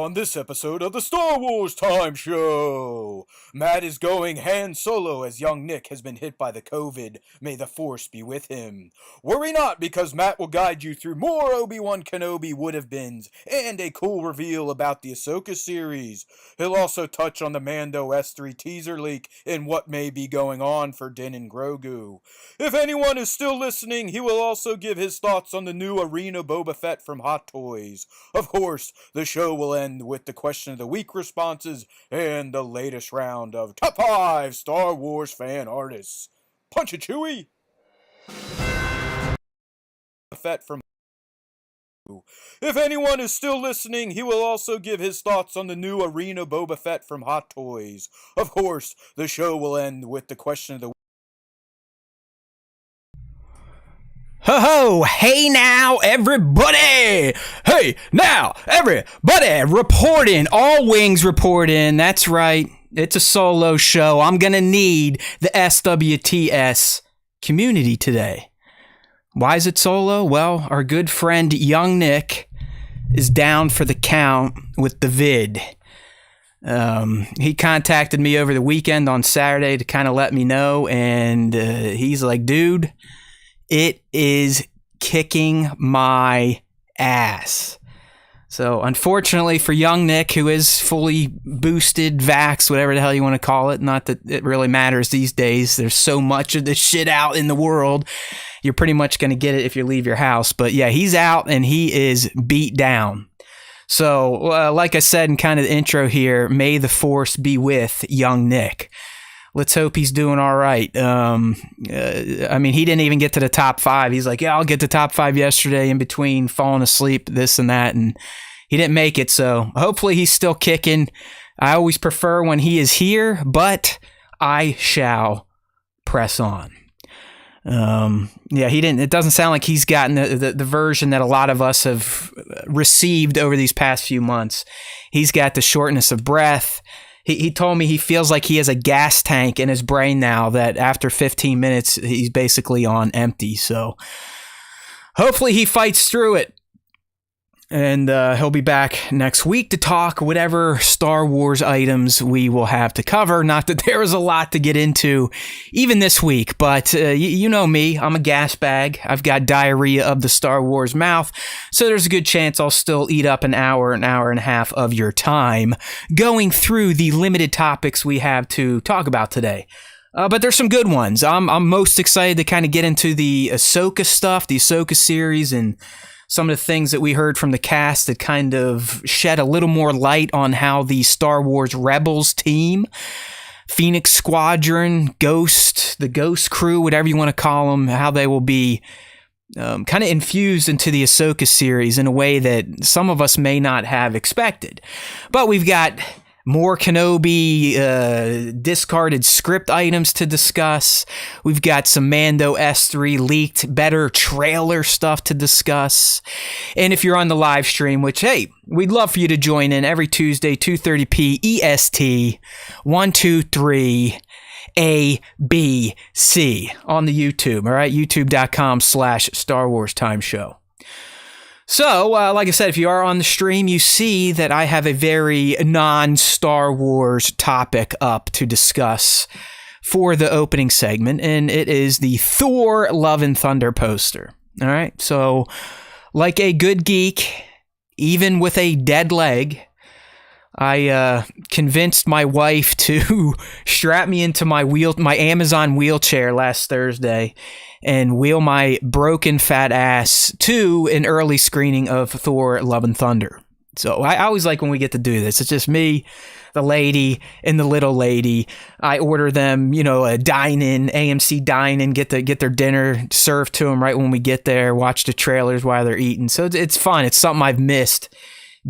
On this episode of the Star Wars Time Show, Matt is going Han Solo as young Nick has been hit by the COVID. May the Force be with him. Worry not, because Matt will guide you through more Obi-Wan Kenobi would-have-beens and a cool reveal about the Ahsoka series. He'll also touch on the Mando S3 teaser leak and what may be going on for Din and Grogu. If anyone is still listening, he will also give his thoughts on the new Arena Boba Fett from Hot Toys. Of course, the show will end with the question of the week responses and the latest round of Top 5 Star Wars fan artists. Punch it, Chewie! Fett from If anyone is still listening, he will also give his thoughts on the new Arena Boba Fett from Hot Toys. Of course, the show will end with the question of the Ho ho! Hey now, everybody! Hey now, everybody! Reporting, all wings reporting. That's right. It's a solo show. I'm gonna need the SWTS community today. Why is it solo? Well, our good friend Young Nick is down for the count with the vid. He contacted me over the weekend on Saturday to kind of let me know, and he's like, dude, it is kicking my ass. So, unfortunately for young Nick, who is fully boosted, vaxxed, whatever the hell you want to call it, not that it really matters these days. There's so much of this shit out in the world. You're pretty much going to get it if you leave your house. But yeah, he's out and he is beat down. So, like I said in kind of the intro here, may the Force be with young Nick. Let's hope he's doing all right. I mean, he didn't even get to the top 5. He's like, yeah, I'll get to top 5 yesterday in between falling asleep, this and that. And he didn't make it. So hopefully he's still kicking. I always prefer when he is here, but I shall press on. Yeah, he didn't. It doesn't sound like he's gotten the version that a lot of us have received over these past few months. He's got the shortness of breath. He told me he feels like he has a gas tank in his brain now that after 15 minutes, he's basically on empty. So hopefully he fights through it. And he'll be back next week to talk whatever Star Wars items we will have to cover. Not that there is a lot to get into even this week, but you know me. I'm a gas bag. I've got diarrhea of the Star Wars mouth, so there's a good chance I'll still eat up an hour and a half of your time going through the limited topics we have to talk about today. But there's some good ones. I'm most excited to kind of get into the Ahsoka stuff, the Ahsoka series, and some of the things that we heard from the cast that kind of shed a little more light on how the Star Wars Rebels team, Phoenix Squadron, Ghost, the Ghost crew, whatever you want to call them, how they will be kind of infused into the Ahsoka series in a way that some of us may not have expected. But we've got more Kenobi discarded script items to discuss. We've got some Mando S3 leaked better trailer stuff to discuss. And if you're on the live stream, which, hey, we'd love for you to join in every Tuesday, 2:30 EST, 123 ABC on the YouTube, all right? YouTube.com/Star Wars Time Show. So, like I said, if you are on the stream, you see that I have a very non-Star Wars topic up to discuss for the opening segment, and it is the Thor Love and Thunder poster. All right, so like a good geek, even with a dead leg, I convinced my wife to strap me into my Amazon wheelchair last Thursday and wheel my broken fat ass to an early screening of Thor Love and Thunder. So I always like when we get to do this. It's just me, the lady, and the little lady. I order them, a dine-in, AMC dine-in, get their dinner served to them right when we get there, watch the trailers while they're eating. So it's fun. It's something I've missed,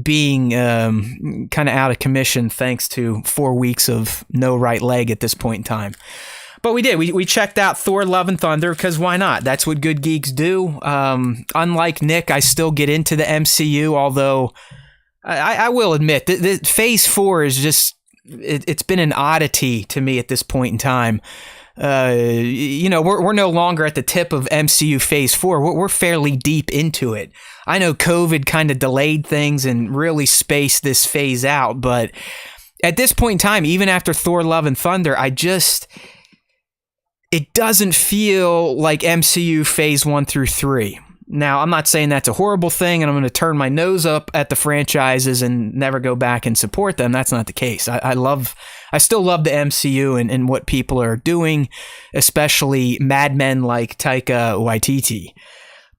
being kind of out of commission thanks to 4 weeks of no right leg at this point in time. But we did. We checked out Thor Love and Thunder because why not? That's what good geeks do. Unlike Nick, I still get into the MCU, although I will admit that Phase 4 is just, it's been an oddity to me at this point in time. We're no longer at the tip of MCU Phase 4. We're fairly deep into it. I know COVID kind of delayed things and really spaced this phase out, but at this point in time, even after Thor: Love and Thunder, it doesn't feel like MCU Phase 1 through 3. Now, I'm not saying that's a horrible thing, and I'm going to turn my nose up at the franchises and never go back and support them. That's not the case. I still love the MCU and what people are doing, especially madmen like Taika Waititi.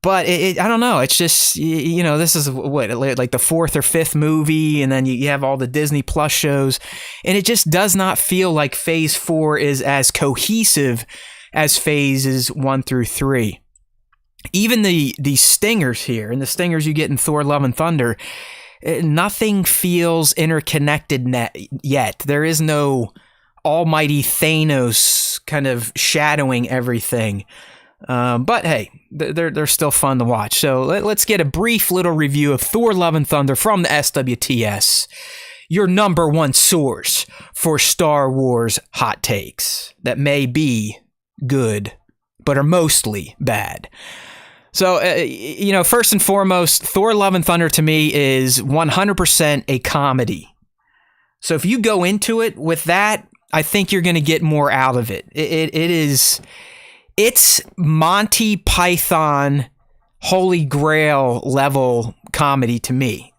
But I don't know. It's just, this is what, like the 4th or 5th movie, and then you have all the Disney Plus shows, and it just does not feel like Phase 4 is as cohesive as Phases 1 through 3. Even the stingers here, and the stingers you get in Thor: Love and Thunder, nothing feels interconnected yet. There is no almighty Thanos kind of shadowing everything. But hey, they're still fun to watch. So let's get a brief little review of Thor: Love and Thunder from the SWTS, your number one source for Star Wars hot takes that may be good, but are mostly bad. So, first and foremost, Thor: Love and Thunder to me is 100% a comedy. So if you go into it with that, I think you're going to get more out of it. It's Monty Python, Holy Grail level comedy to me.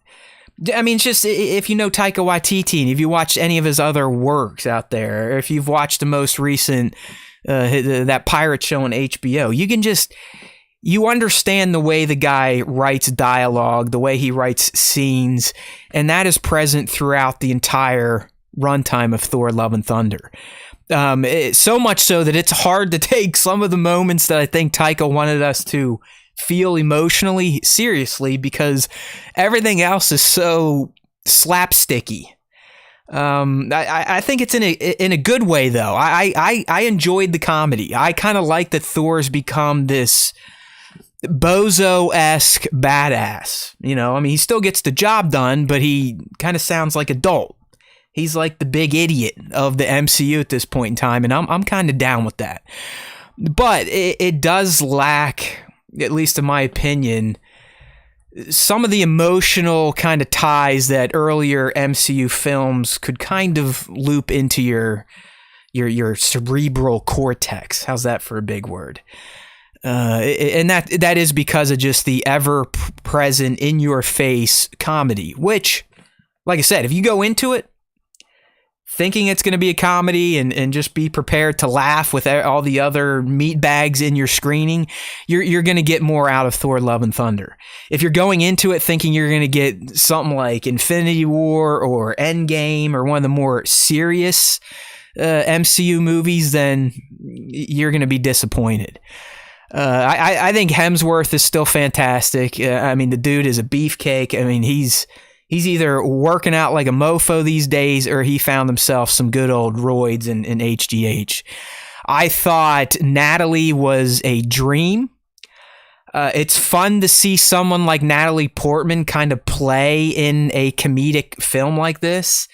I mean, it's just, if you know Taika Waititi, and if you watched any of his other works out there, or if you've watched the most recent, that pirate show on HBO, you understand the way the guy writes dialogue, the way he writes scenes, and that is present throughout the entire runtime of Thor: Love and Thunder. So much so that it's hard to take some of the moments that I think Taika wanted us to feel emotionally seriously, because everything else is so slapsticky. I think it's in a good way, though. I enjoyed the comedy. I kind of like that Thor's become this bozo-esque badass. He still gets the job done, but he kind of sounds like adult. He's like the big idiot of the MCU at this point in time, and I'm kind of down with that. But it does lack, at least in my opinion, some of the emotional kind of ties that earlier MCU films could kind of loop into your cerebral cortex. How's that for a big word? And that is because of just the ever-present, in-your-face comedy, which, like I said, if you go into it thinking it's going to be a comedy and just be prepared to laugh with all the other meat bags in your screening, you're going to get more out of Thor: Love and Thunder. If you're going into it thinking you're going to get something like Infinity War or Endgame or one of the more serious MCU movies, then you're going to be disappointed. I think Hemsworth is still fantastic. The dude is a beefcake. He's either working out like a mofo these days, or he found himself some good old roids in HGH. I thought Natalie was a dream. It's fun to see someone like Natalie Portman kind of play in a comedic film like this.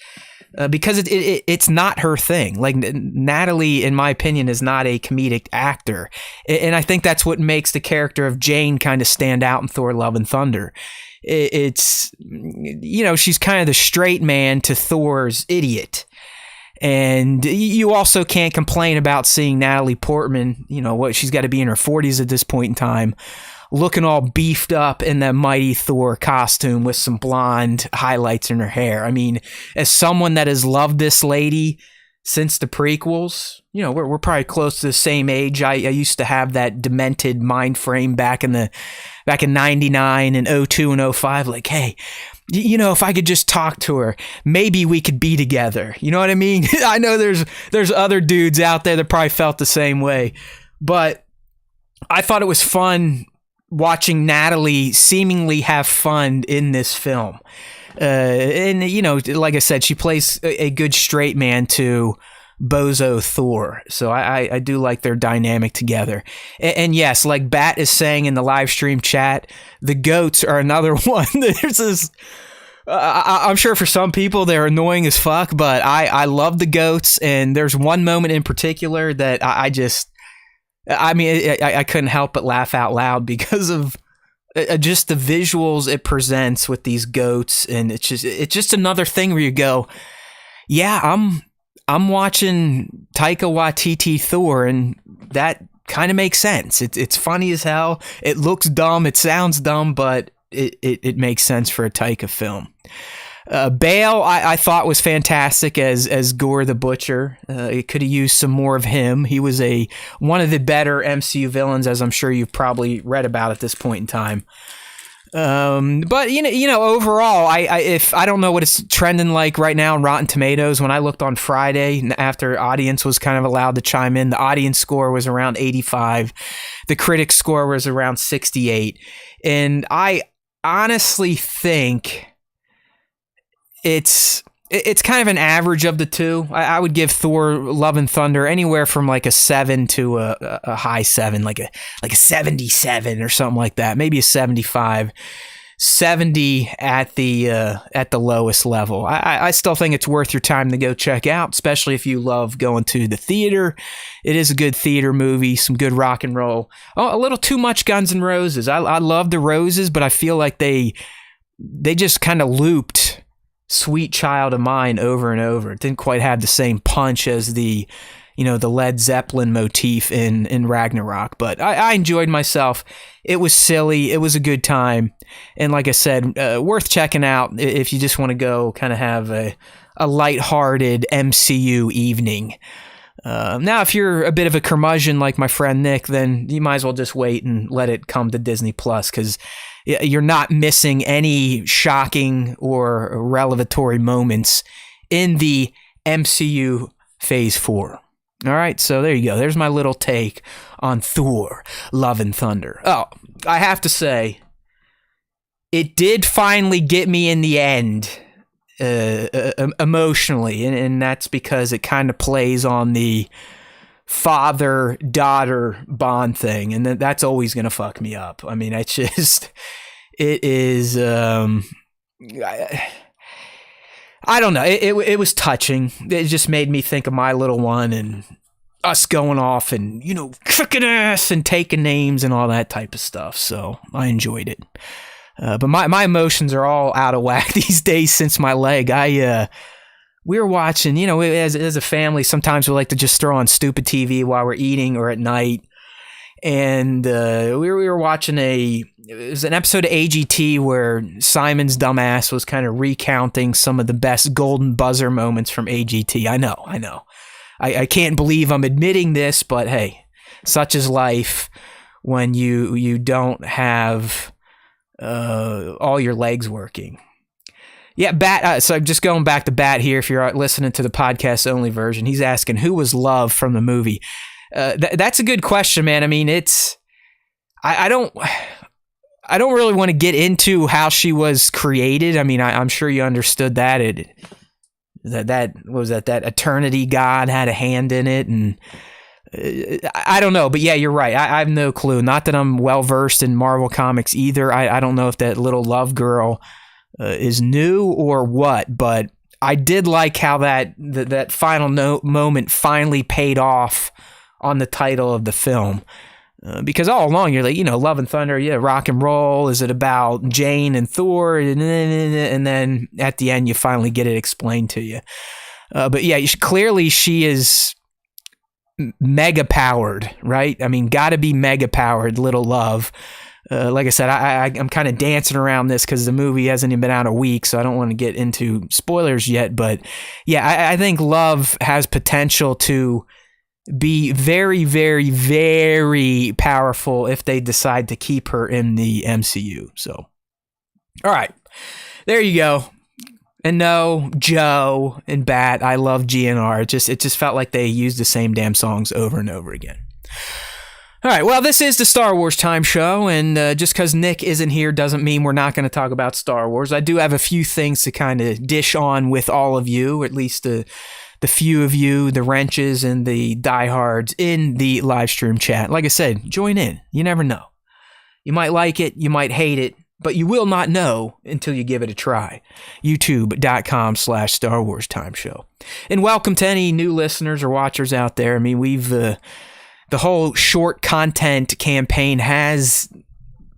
Because it's not her thing. Like, Natalie, in my opinion, is not a comedic actor. And I think that's what makes the character of Jane kind of stand out in Thor: Love and Thunder. It's, she's kind of the straight man to Thor's idiot. And you also can't complain about seeing Natalie Portman, she's got to be in her 40s at this point in time, looking all beefed up in that mighty Thor costume with some blonde highlights in her hair. As someone that has loved this lady since the prequels, we're probably close to the same age. I used to have that demented mind frame back in 99 and 02 and 05. Like, hey, if I could just talk to her, maybe we could be together. You know what I mean? I know there's other dudes out there that probably felt the same way, but I thought it was fun watching Natalie seemingly have fun in this film. And, like I said, she plays a good straight man to bozo Thor. So I do like their dynamic together. And yes, like Bat is saying in the live stream chat, the goats are another one. There's this I'm sure for some people they're annoying as fuck, but I love the goats, and there's one moment in particular that I couldn't help but laugh out loud because of just the visuals it presents with these goats, and it's just another thing where you go, yeah, I'm watching Taika Waititi Thor, and that kind of makes sense. It's funny as hell. It looks dumb. It sounds dumb, but it makes sense for a Taika film. Bale, I thought was fantastic as Gore the Butcher. It could have used some more of him. He was one of the better MCU villains, as I'm sure you've probably read about at this point in time. But overall, I don't know what it's trending like right now on Rotten Tomatoes. When I looked on Friday, after audience was kind of allowed to chime in, the audience score was around 85. The critic score was around 68. And I honestly think it's kind of an average of the two. I would give Thor: Love and Thunder anywhere from like a 7 to a high 7, like a 77 or something like that. Maybe a 75, 70 at the lowest level. I still think it's worth your time to go check out, especially if you love going to the theater. It is a good theater movie, some good rock and roll. Oh, a little too much Guns N' Roses. I love the Roses, but I feel like they just kind of looped Sweet Child of Mine over and over. It didn't quite have the same punch as the Led Zeppelin motif in Ragnarok, but I enjoyed myself. It was silly. It was a good time. And like I said, worth checking out if you just want to go kind of have a lighthearted MCU evening. Now, if you're a bit of a curmudgeon like my friend Nick, then you might as well just wait and let it come to Disney Plus, because you're not missing any shocking or revelatory moments in the MCU Phase 4. All right, so there you go. There's my little take on Thor: Love and Thunder. Oh, I have to say, it did finally get me in the end, emotionally, and that's because it kind of plays on the father-daughter bond thing, and that's always going to fuck me up. I mean, it is, I don't know. It was touching. It just made me think of my little one and us going off and, kicking ass and taking names and all that type of stuff. So I enjoyed it. But my emotions are all out of whack these days since my leg. We were watching, as a family, sometimes we like to just throw on stupid TV while we're eating or at night. And we were watching it was an episode of AGT where Simon's dumbass was kind of recounting some of the best golden buzzer moments from AGT. I know. I can't believe I'm admitting this, but hey, such is life when you don't have all your legs working. Yeah, Bat. So I'm just going back to Bat here. If you're listening to the podcast only version, he's asking who was Love from the movie. That's a good question, man. I mean, I don't really want to get into how she was created. I mean, I'm sure you understood that that eternity god had a hand in it, and I don't know, but yeah, you're right. I have no clue. Not that I'm well versed in Marvel comics either. I don't know if that little love girl is new or what, but I did like how that final moment finally paid off on the title of the film. Because all along you're like, Love and Thunder, yeah, rock and roll. Is it about Jane and Thor? And then at the end you finally get it explained to you. But yeah, clearly she is mega powered, right? I mean, gotta be mega powered, little Love. Like I said, I'm kind of dancing around this because the movie hasn't even been out a week, so I don't want to get into spoilers yet. But yeah, I think Love has potential to be very, very, very powerful if they decide to keep her in the MCU. So, all right, there you go. And no, Joe and Bat, I love GNR. It just felt like they used the same damn songs over and over again. All right, well, this is the Star Wars Time Show, and just because Nick isn't here doesn't mean we're not going to talk about Star Wars. I do have a few things to kind of dish on with all of you, or at least the few of you, the wrenches and the diehards in the live stream chat. Like I said, join in. You never know. You might like it, you might hate it, but you will not know until you give it a try. YouTube.com/Star Wars Time Show. And welcome to any new listeners or watchers out there. I mean, we've the whole short content campaign has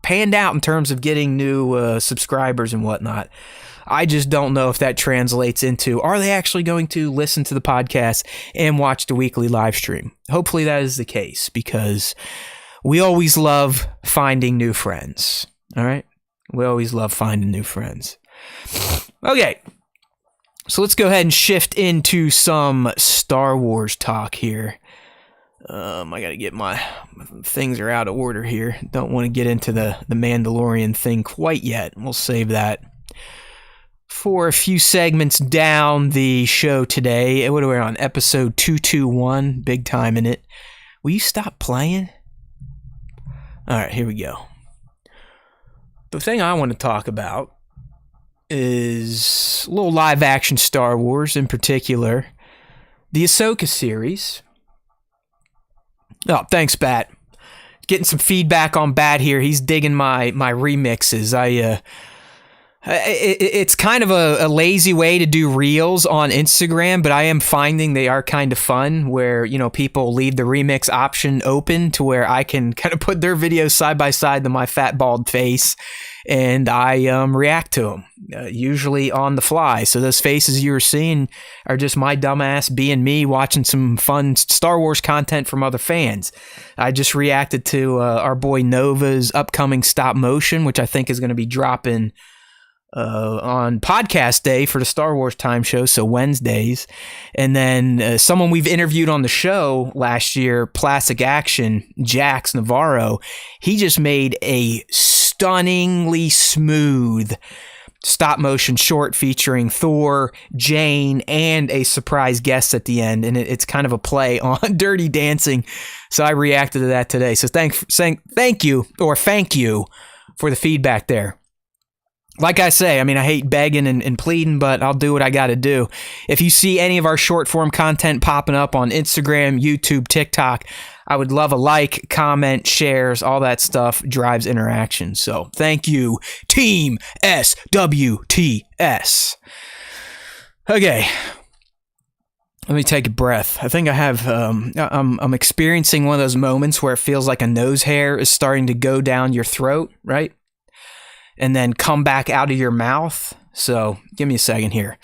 panned out in terms of getting new subscribers and whatnot. I just don't know if that translates into, are they actually going to listen to the podcast and watch the weekly live stream? Hopefully that is the case, because we always love finding new friends. All right? We always love finding new friends. Okay. So let's go ahead and shift into some Star Wars talk here. I got to get my things are out of order here. Don't want to get into the Mandalorian thing quite yet. We'll save that for a few segments down the show today. What are we on? Episode 221. Big time in it. Will you stop playing? All right, here we go. The thing I want to talk about is a little live action Star Wars, in particular the Ahsoka series. Oh, thanks, Bat. Getting some feedback on Bat here. He's digging my remixes. It's kind of a lazy way to do reels on Instagram, but I am finding they are kind of fun, where, you know, people leave the remix option open to where I can kind of put their videos side by side to my fat bald face, and I react to them, usually on the fly. So those faces you were seeing are just my dumbass being me, watching some fun Star Wars content from other fans. I just reacted to our boy Nova's upcoming stop motion, which I think is going to be dropping on podcast day for the Star Wars Time Show, so Wednesdays. And then someone we've interviewed on the show last year, Plastic Action, Jax Navarro, he just made a stunningly smooth stop motion short featuring Thor, Jane, and a surprise guest at the end, and it's kind of a play on Dirty Dancing. So I reacted to that today. So thank you for the feedback there. Like I say, I mean, I hate begging and pleading, but I'll do what I got to do. If you see any of our short form content popping up on Instagram, YouTube, TikTok, I would love a like, comment, shares, all that stuff drives interaction. So thank you, Team SWTS. Okay. Let me take a breath. I think I have, I'm experiencing one of those moments where it feels like a nose hair is starting to go down your throat, right? And then come back out of your mouth. So give me a second here.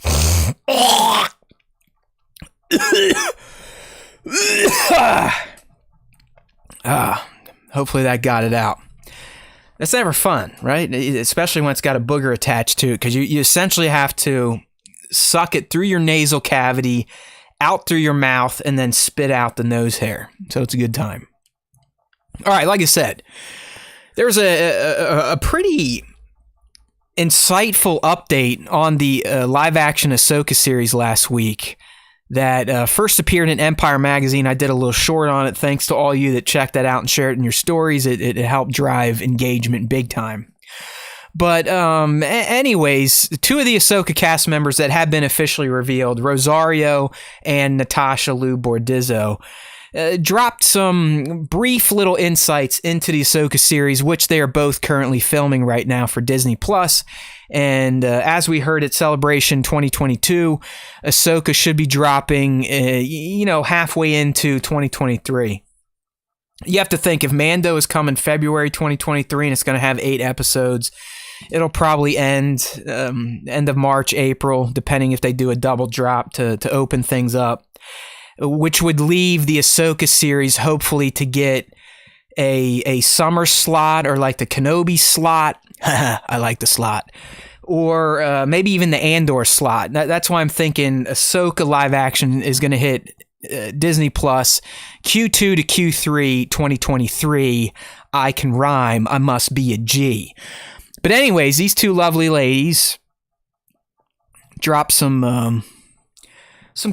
Hopefully that got it out. That's never fun, right? Especially when it's got a booger attached to it, because you essentially have to suck it through your nasal cavity, out through your mouth, and then spit out the nose hair. So it's a good time. All right, like I said, there was a pretty insightful update on the live-action Ahsoka series last week that first appeared in Empire Magazine. I did a little short on it. Thanks to all you that checked that out and shared it in your stories. It helped drive engagement big time. But anyways, two of the Ahsoka cast members that have been officially revealed, Rosario and Natasha Liu Bordizzo, dropped some brief little insights into the Ahsoka series, which they are both currently filming right now for Disney+. And as we heard at Celebration 2022, Ahsoka should be dropping, halfway into 2023. You have to think, if Mando is coming February 2023 and it's going to have 8 episodes, it'll probably end of March, April, depending if they do a double drop to open things up, which would leave the Ahsoka series hopefully to get a summer slot, or like the Kenobi slot. I like the slot. Or maybe even the Andor slot. That's why I'm thinking Ahsoka live action is going to hit Disney Plus Q2 to Q3 2023. I can rhyme. I must be a G. But anyways, these two lovely ladies dropped some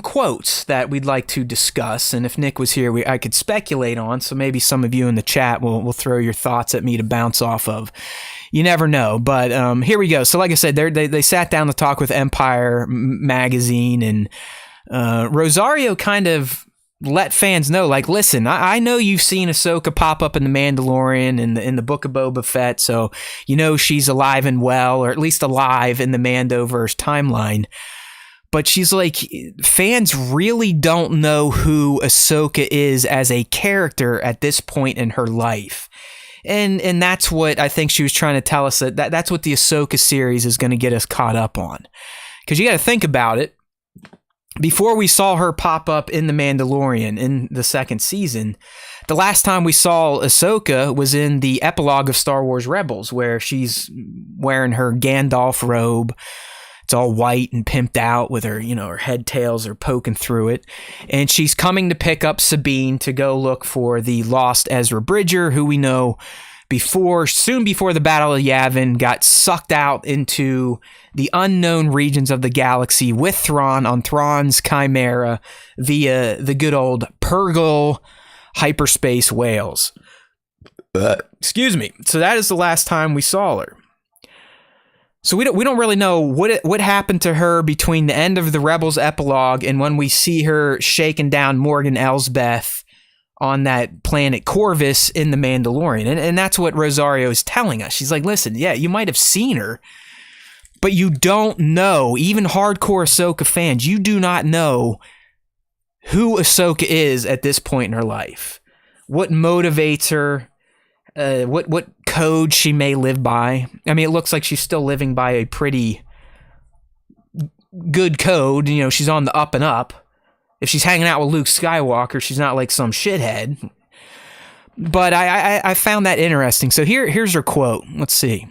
quotes that we'd like to discuss, and if Nick was here, I could speculate on, so maybe some of you in the chat will throw your thoughts at me to bounce off of. You never know, but here we go. So like I said, they sat down to talk with Empire Magazine, and Rosario kind of let fans know, like, listen, I know you've seen Ahsoka pop up in The Mandalorian and in the Book of Boba Fett, so you know she's alive and well, or at least alive in the Mandoverse timeline. But she's like, fans really don't know who Ahsoka is as a character at this point in her life. And that's what I think she was trying to tell us, that's what the Ahsoka series is going to get us caught up on. Because you got to think about it. Before we saw her pop up in The Mandalorian in the second season, the last time we saw Ahsoka was in the epilogue of Star Wars Rebels, where she's wearing her Gandalf robe. It's all white and pimped out with her, her head tails are poking through it. And she's coming to pick up Sabine to go look for the lost Ezra Bridger, who we know soon before the Battle of Yavin, got sucked out into the unknown regions of the galaxy with Thrawn on Thrawn's Chimera via the good old Purgle hyperspace whales. Excuse me. So that is the last time we saw her. So we don't really know what happened to her between the end of the Rebels epilogue and when we see her shaking down Morgan Elsbeth on that planet Corvus in The Mandalorian. And that's what Rosario is telling us. She's like, listen, yeah, you might have seen her, but you don't know, even hardcore Ahsoka fans, you do not know who Ahsoka is at this point in her life. What motivates her, what code she may live by. I mean, it looks like she's still living by a pretty good code. She's on the up and up. If she's hanging out with Luke Skywalker, she's not like some shithead. But I found that interesting. So here's her quote. Let's see.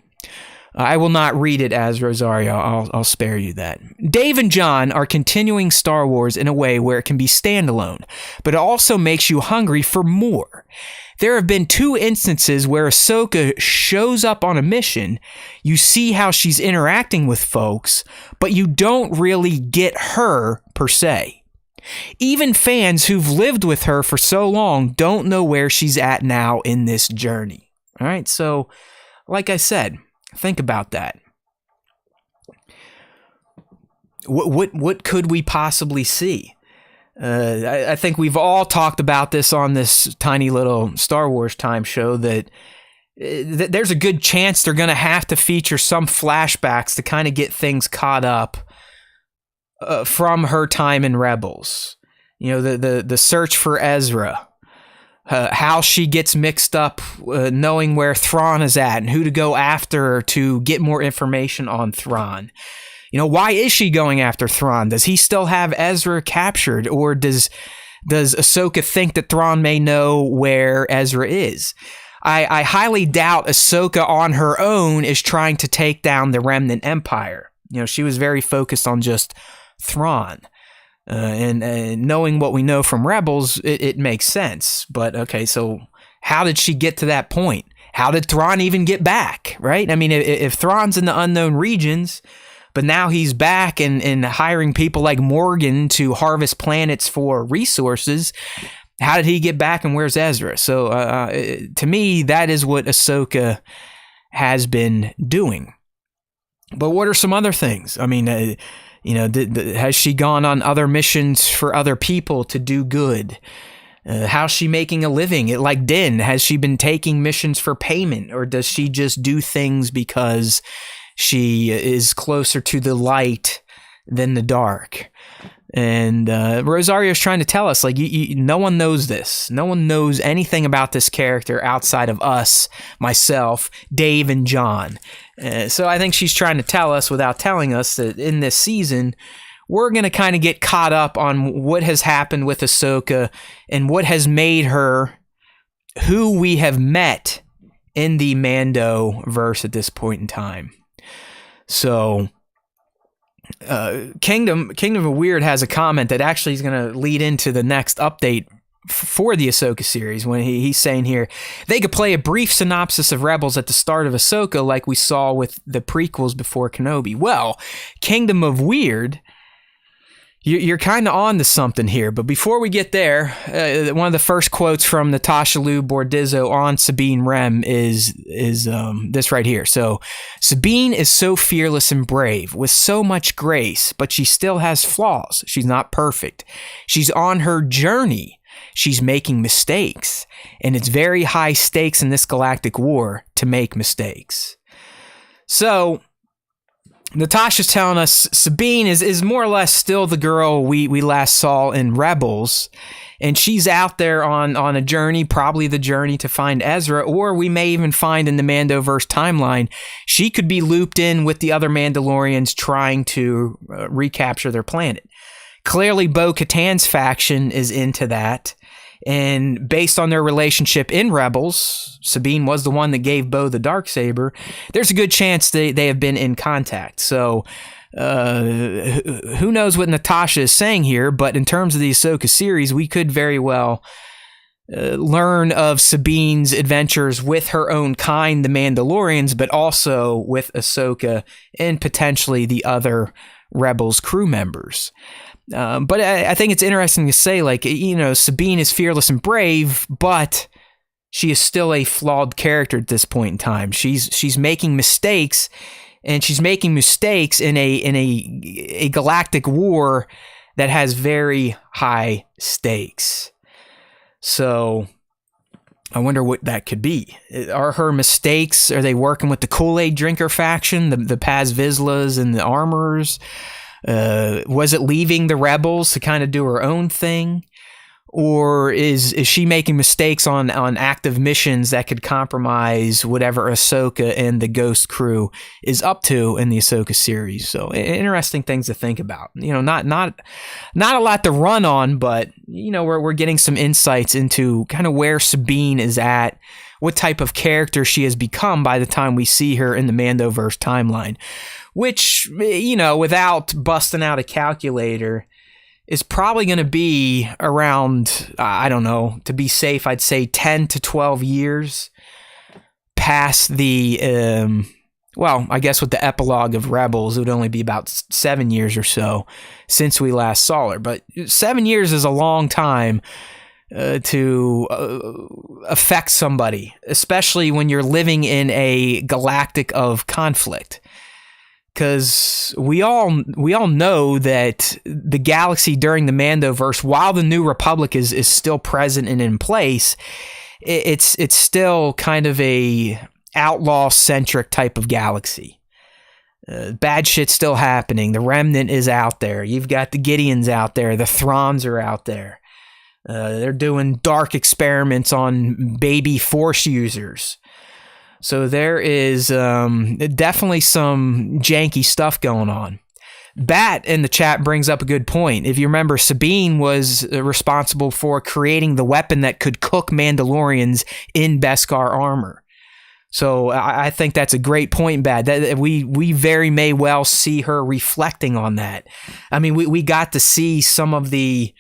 I will not read it as Rosario. I'll spare you that. Dave and John are continuing Star Wars in a way where it can be standalone, but it also makes you hungry for more. There have been 2 instances where Ahsoka shows up on a mission, you see how she's interacting with folks, but you don't really get her per se. Even fans who've lived with her for so long don't know where she's at now in this journey. All right, so like I said, think about that. What could we possibly see? I think we've all talked about this on this tiny little Star Wars time show that there's a good chance they're going to have to feature some flashbacks to kind of get things caught up from her time in Rebels. The search for Ezra, how she gets mixed up, knowing where Thrawn is at and who to go after to get more information on Thrawn. Why is she going after Thrawn? Does he still have Ezra captured, or does Ahsoka think that Thrawn may know where Ezra is? I highly doubt Ahsoka on her own is trying to take down the Remnant Empire. She was very focused on just Thrawn. And knowing what we know from Rebels, it makes sense. But okay, so how did she get to that point? How did Thrawn even get back, right? I mean, if Thrawn's in the unknown regions, but now he's back and hiring people like Morgan to harvest planets for resources, how did he get back and where's Ezra? So to me, that is what Ahsoka has been doing. But what are some other things? I mean, has she gone on other missions for other people to do good? How's she making a living? Like Din, has she been taking missions for payment, or does she just do things because she is closer to the light than the dark? And Rosario's trying to tell us, like, no one knows this. No one knows anything about this character outside of us, myself, Dave, and John. So I think she's trying to tell us, without telling us, that in this season, we're going to kind of get caught up on what has happened with Ahsoka and what has made her who we have met in the Mando verse at this point in time. So Kingdom of Weird has a comment that actually is going to lead into the next update for the Ahsoka series, when he's saying here, they could play a brief synopsis of Rebels at the start of Ahsoka like we saw with the prequels before Kenobi. Well, Kingdom of Weird, you're kind of on to something here, but before we get there, one of the first quotes from Natasha Liu Bordizzo on Sabine Wren is this right here. So, Sabine is so fearless and brave, with so much grace, but she still has flaws. She's not perfect. She's on her journey, she's making mistakes. And it's very high stakes in this galactic war to make mistakes. So Natasha's telling us Sabine is more or less still the girl we last saw in Rebels. And she's out there on a journey, probably the journey to find Ezra, or we may even find in the Mandoverse timeline, she could be looped in with the other Mandalorians trying to recapture their planet. Clearly, Bo-Katan's faction is into that. And based on their relationship in Rebels, Sabine was the one that gave Bo the Darksaber. There's a good chance they have been in contact. So who knows what Natasha is saying here, but in terms of the Ahsoka series, we could very well learn of Sabine's adventures with her own kind, the Mandalorians, but also with Ahsoka and potentially the other Rebels crew members. But I think it's interesting to say, like, you know, Sabine is fearless and brave, but she is still a flawed character at this point in time. She's making mistakes, and she's making mistakes in a galactic war that has very high stakes. So I wonder what that could be. Are her mistakes, are they working with the Kool-Aid drinker faction, the Paz Vizslas and the Armorers? Was it leaving the Rebels to kind of do her own thing? Or is she making mistakes on active missions that could compromise whatever Ahsoka and the Ghost crew is up to in the Ahsoka series? So interesting things to think about. You know, not a lot to run on, but you know, we're getting some insights into kind of where Sabine is at, what type of character she has become by the time we see her in the Mandoverse timeline, which, you know, without busting out a calculator, is probably going to be around, I don't know, to be safe, I'd say 10 to 12 years past the, well, I guess with the epilogue of Rebels, it would only be about 7 years or so since we last saw her. But 7 years is a long time to affect somebody, especially when you're living in a galactic of conflict. Because we all know that the galaxy during the Mandoverse, while the New Republic is still present and in place, it's still kind of a outlaw-centric type of galaxy. Bad shit's still happening. The Remnant is out there. You've got the Gideons out there. The Thrawns are out there. They're doing dark experiments on baby Force users. So there is definitely some janky stuff going on. Bat in the chat brings up a good point. If you remember, Sabine was responsible for creating the weapon that could cook Mandalorians in Beskar armor. So I think that's a great point, Bat. That we very may well see her reflecting on that. I mean, we got to see some of the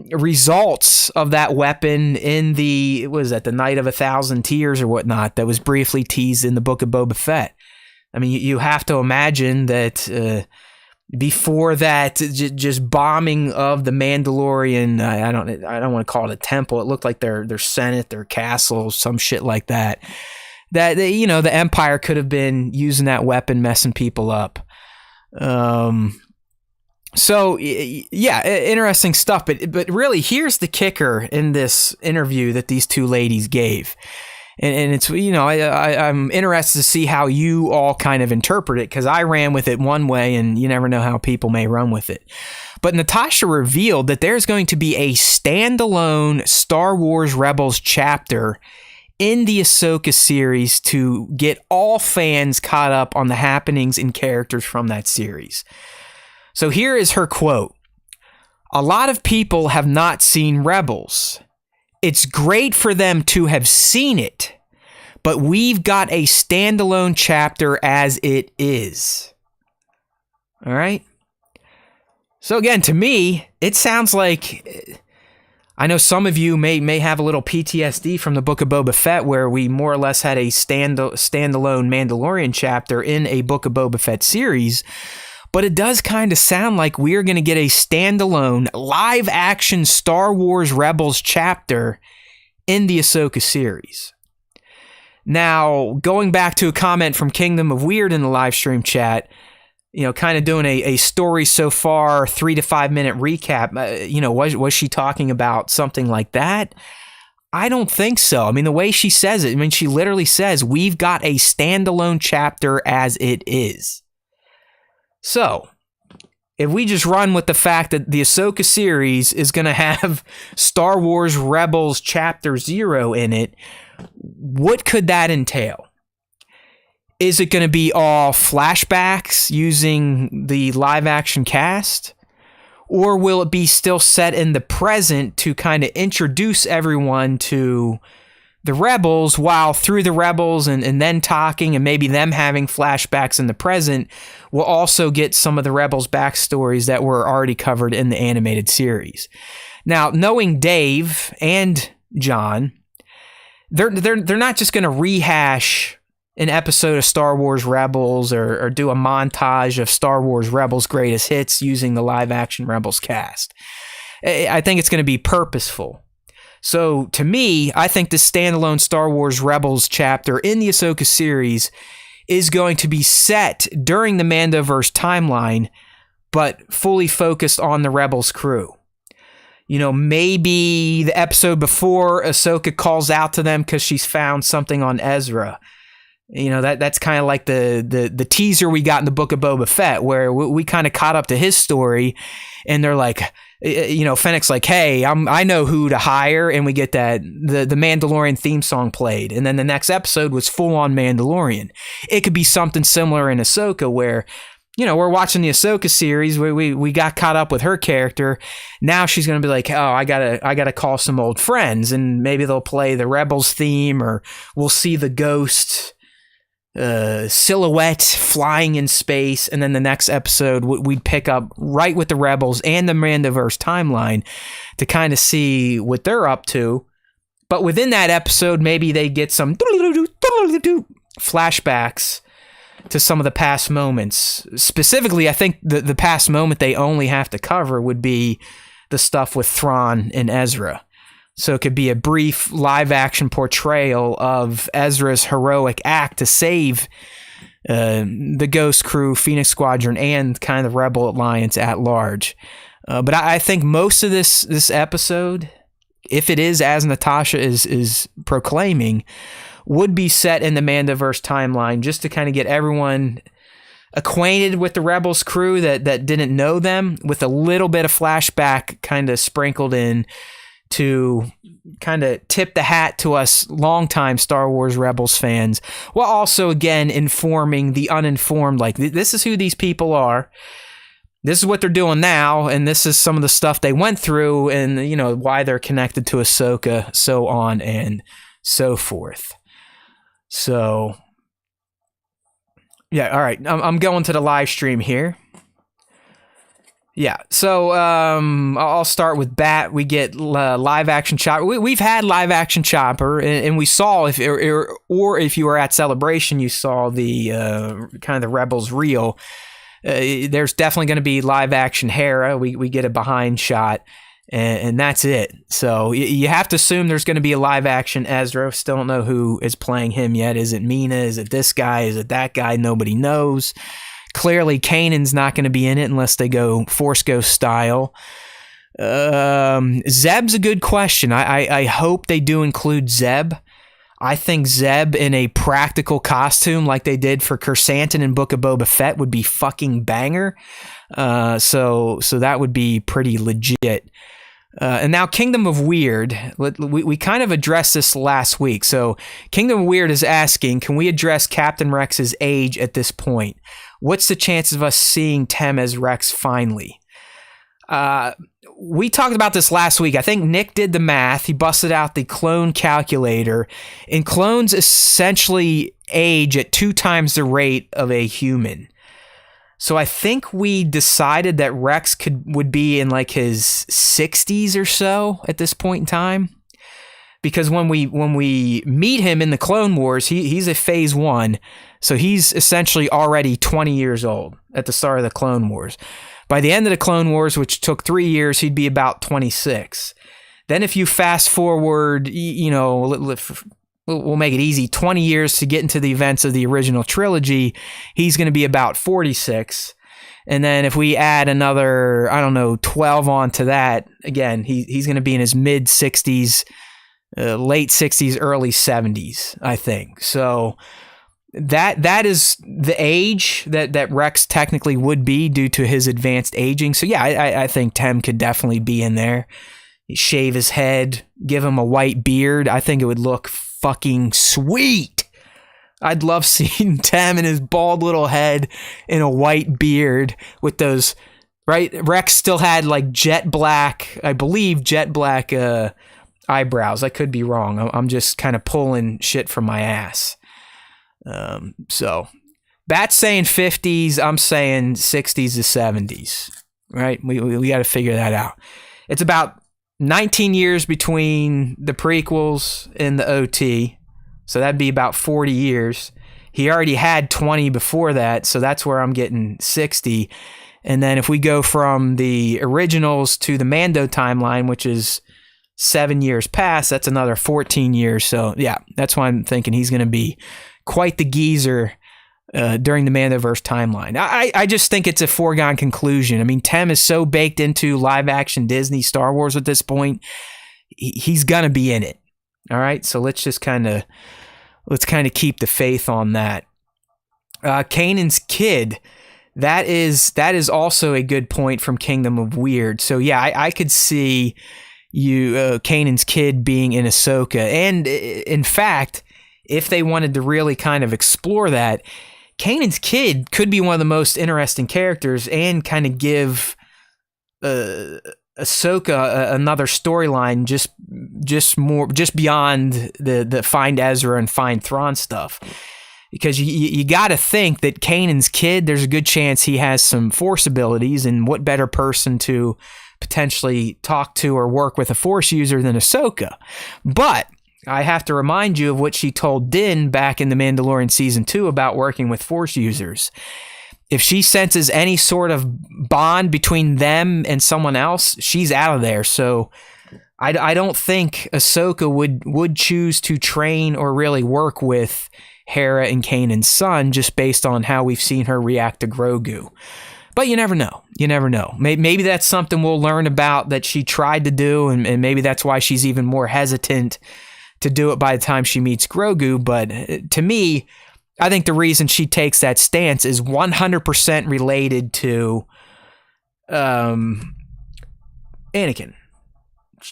results of that weapon in the Night of 1,000 Tears or whatnot that was briefly teased in the Book of Boba Fett. I mean, you have to imagine that before that, just bombing of the Mandalorian, I don't want to call it a temple. It looked like their senate, their castle, some shit like that. That, you know, the Empire could have been using that weapon, messing people up. So, yeah, interesting stuff. But really, here's the kicker in this interview that these two ladies gave. And it's, you know, I'm interested to see how you all kind of interpret it, because I ran with it one way, and you never know how people may run with it. But Natasha revealed that there's going to be a standalone Star Wars Rebels chapter in the Ahsoka series to get all fans caught up on the happenings and characters from that series. So here is her quote. "A lot of people have not seen Rebels. It's great for them to have seen it, but we've got a standalone chapter as it is." All right? So again, to me, it sounds like, I know some of you may have a little PTSD from the Book of Boba Fett, where we more or less had a standalone Mandalorian chapter in a Book of Boba Fett series. But it does kind of sound like we're going to get a standalone live-action Star Wars Rebels chapter in the Ahsoka series. Now, going back to a comment from Kingdom of Weird in the live stream chat, kind of doing a story so far, 3 to 5 minute recap, was she talking about something like that? I don't think so. I mean, the way she says it, she literally says, we've got a standalone chapter as it is. So, if we just run with the fact that the Ahsoka series is going to have Star Wars Rebels Chapter 0 in it, what could that entail? Is it going to be all flashbacks using the live-action cast? Or will it be still set in the present to kind of introduce everyone to the Rebels, while through the Rebels and then talking and maybe them having flashbacks in the present, we'll also get some of the Rebels' backstories that were already covered in the animated series. Now, knowing Dave and John, they're not just going to rehash an episode of Star Wars Rebels or do a montage of Star Wars Rebels greatest hits using the live action Rebels cast. I think it's going to be purposeful. So to me, I think the standalone Star Wars Rebels chapter in the Ahsoka series is going to be set during the Mandoverse timeline, but fully focused on the Rebels crew. Maybe the episode before Ahsoka calls out to them because she's found something on Ezra. That's kind of like the teaser we got in the Book of Boba Fett, where we kind of caught up to his story, and they're like, Fennec's like, hey, I know who to hire, and we get that the Mandalorian theme song played, and then the next episode was full on Mandalorian. It could be something similar in Ahsoka, where we're watching the Ahsoka series where we got caught up with her character. Now she's going to be like, oh, I gotta call some old friends, and maybe they'll play the Rebels theme, or we'll see the ghost silhouette flying in space, and then the next episode we'd pick up right with the Rebels and the Mandoverse timeline to kind of see what they're up to. But within that episode, maybe they get some flashbacks to some of the past moments. Specifically, I think the past moment they only have to cover would be the stuff with Thrawn and Ezra. So it could be a brief live-action portrayal of Ezra's heroic act to save the Ghost Crew, Phoenix Squadron, and kind of the Rebel Alliance at large. But I think most of this episode, if it is as Natasha is proclaiming, would be set in the Mandoverse timeline, just to kind of get everyone acquainted with the Rebels crew that didn't know them, with a little bit of flashback kind of sprinkled in to kind of tip the hat to us longtime Star Wars Rebels fans, while also, again, informing the uninformed, like, this is who these people are, this is what they're doing now, and this is some of the stuff they went through, and, why they're connected to Ahsoka, so on and so forth. So, yeah, all right, I'm going to the live stream here. Yeah, so I'll start with Bat. We get live action Chopper. We've had live action Chopper, and we saw if you were at Celebration, you saw the kind of the Rebels reel. There's definitely going to be live action Hera. We get a behind shot, and that's it. So you have to assume there's going to be a live action Ezra. Still don't know who is playing him yet. Is it Mina? Is it this guy? Is it that guy? Nobody knows. Clearly, Kanan's not going to be in it unless they go Force Ghost style. Zeb's a good question. I hope they do include Zeb. I think Zeb in a practical costume like they did for Chrysanthemum in Book of Boba Fett would be fucking banger. So that would be pretty legit. And now Kingdom of Weird, we kind of addressed this last week. So Kingdom of Weird is asking, can we address Captain Rex's age at this point? What's the chances of us seeing Tem as Rex finally? We talked about this last week. I think Nick did the math. He busted out the clone calculator, and clones essentially age at 2 times the rate of a human. So I think we decided that Rex would be in like his 60s or so at this point in time. Because when we meet him in the Clone Wars, he's a Phase 1, so he's essentially already 20 years old at the start of the Clone Wars. By the end of the Clone Wars, which took 3 years, he'd be about 26. Then if you fast forward, we'll make it easy, 20 years to get into the events of the original trilogy, he's going to be about 46. And then if we add another, 12 on to that, again, he's going to be in his mid 60s, late 60s, early 70s, I think. So that is the age that Rex technically would be due to his advanced aging. So yeah, I think Tem could definitely be in there. Shave his head, give him a white beard. I think it would look fucking sweet. I'd love seeing Tem and his bald little head in a white beard with those, right? Rex still had like jet black eyebrows. I could be wrong. I'm just kind of pulling shit from my ass. So Bat's saying 50s. I'm saying 60s to 70s, right? We got to figure that out. It's about 19 years between the prequels and the OT. So that'd be about 40 years. He already had 20 before that, so that's where I'm getting 60. And then if we go from the originals to the Mando timeline, which is 7 years past, that's another 14 years. So yeah, that's why I'm thinking he's going to be quite the geezer during the Mandoverse timeline. I just think it's a foregone conclusion. I mean, Tem is so baked into live action Disney Star Wars at this point. He's going to be in it. All right, so let's kind of keep the faith on that. Kanan's kid, that is also a good point from Kingdom of Weird. So yeah, I could see Kanan's kid being in Ahsoka, and in fact, if they wanted to really kind of explore that, Kanan's kid could be one of the most interesting characters and kind of give Ahsoka another storyline just beyond the Find Ezra and Find Thrawn stuff. Because you got to think that Kanan's kid, there's a good chance he has some Force abilities, and what better person to potentially talk to or work with a Force user than Ahsoka. But I have to remind you of what she told Din back in The Mandalorian Season 2 about working with Force users. If she senses any sort of bond between them and someone else, she's out of there. So I don't think Ahsoka would choose to train or really work with Hera and Kanan's son just based on how we've seen her react to Grogu. But you never know. You never know. Maybe that's something we'll learn about that she tried to do, and maybe that's why she's even more hesitant to do it by the time she meets Grogu. But to me, I think the reason she takes that stance is 100% related to Anakin.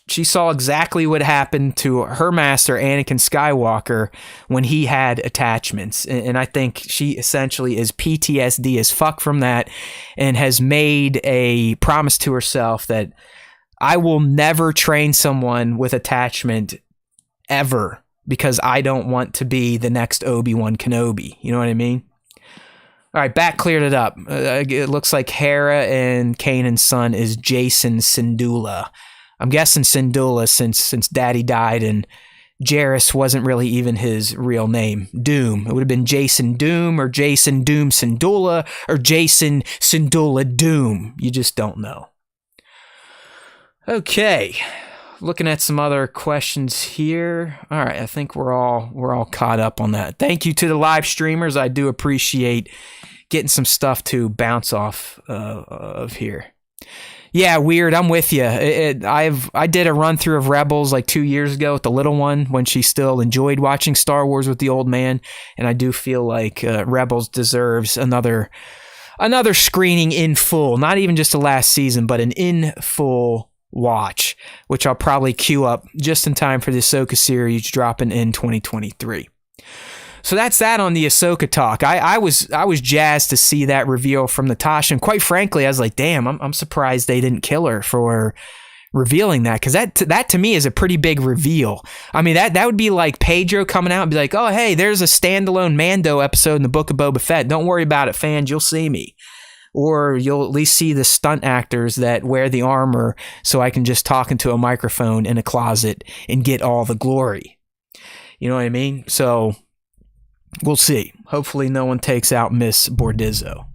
She saw exactly what happened to her master, Anakin Skywalker, when he had attachments. And I think she essentially is PTSD as fuck from that, and has made a promise to herself that I will never train someone with attachment ever, because I don't want to be the next Obi-Wan Kenobi. You know what I mean? All right, Bat cleared it up. It looks like Hera and Kanan's son is Jason Syndulla. I'm guessing Syndulla since Daddy died and Jarrus wasn't really even his real name. Doom. It would have been Jason Doom or Jason Doom Syndulla or Jason Syndulla Doom. You just don't know. Okay. Looking at some other questions here. All right, I think we're all caught up on that. Thank you to the live streamers. I do appreciate getting some stuff to bounce off of here. Yeah, Weird. I'm with you. I did a run through of Rebels like 2 years ago with the little one when she still enjoyed watching Star Wars with the old man, and I do feel like Rebels deserves another screening in full. Not even just the last season, but an in full watch, which I'll probably queue up just in time for the Ahsoka series dropping in 2023. So that's that on the Ahsoka talk. I was jazzed to see that reveal from Natasha, and quite frankly, I was like, damn, I'm surprised they didn't kill her for revealing that, because that to me is a pretty big reveal. I mean, that would be like Pedro coming out and be like, oh, hey, there's a standalone Mando episode in the Book of Boba Fett. Don't worry about it, fans. You'll see me. Or you'll at least see the stunt actors that wear the armor so I can just talk into a microphone in a closet and get all the glory. You know what I mean? So we'll see. Hopefully no one takes out Miss Bordizzo.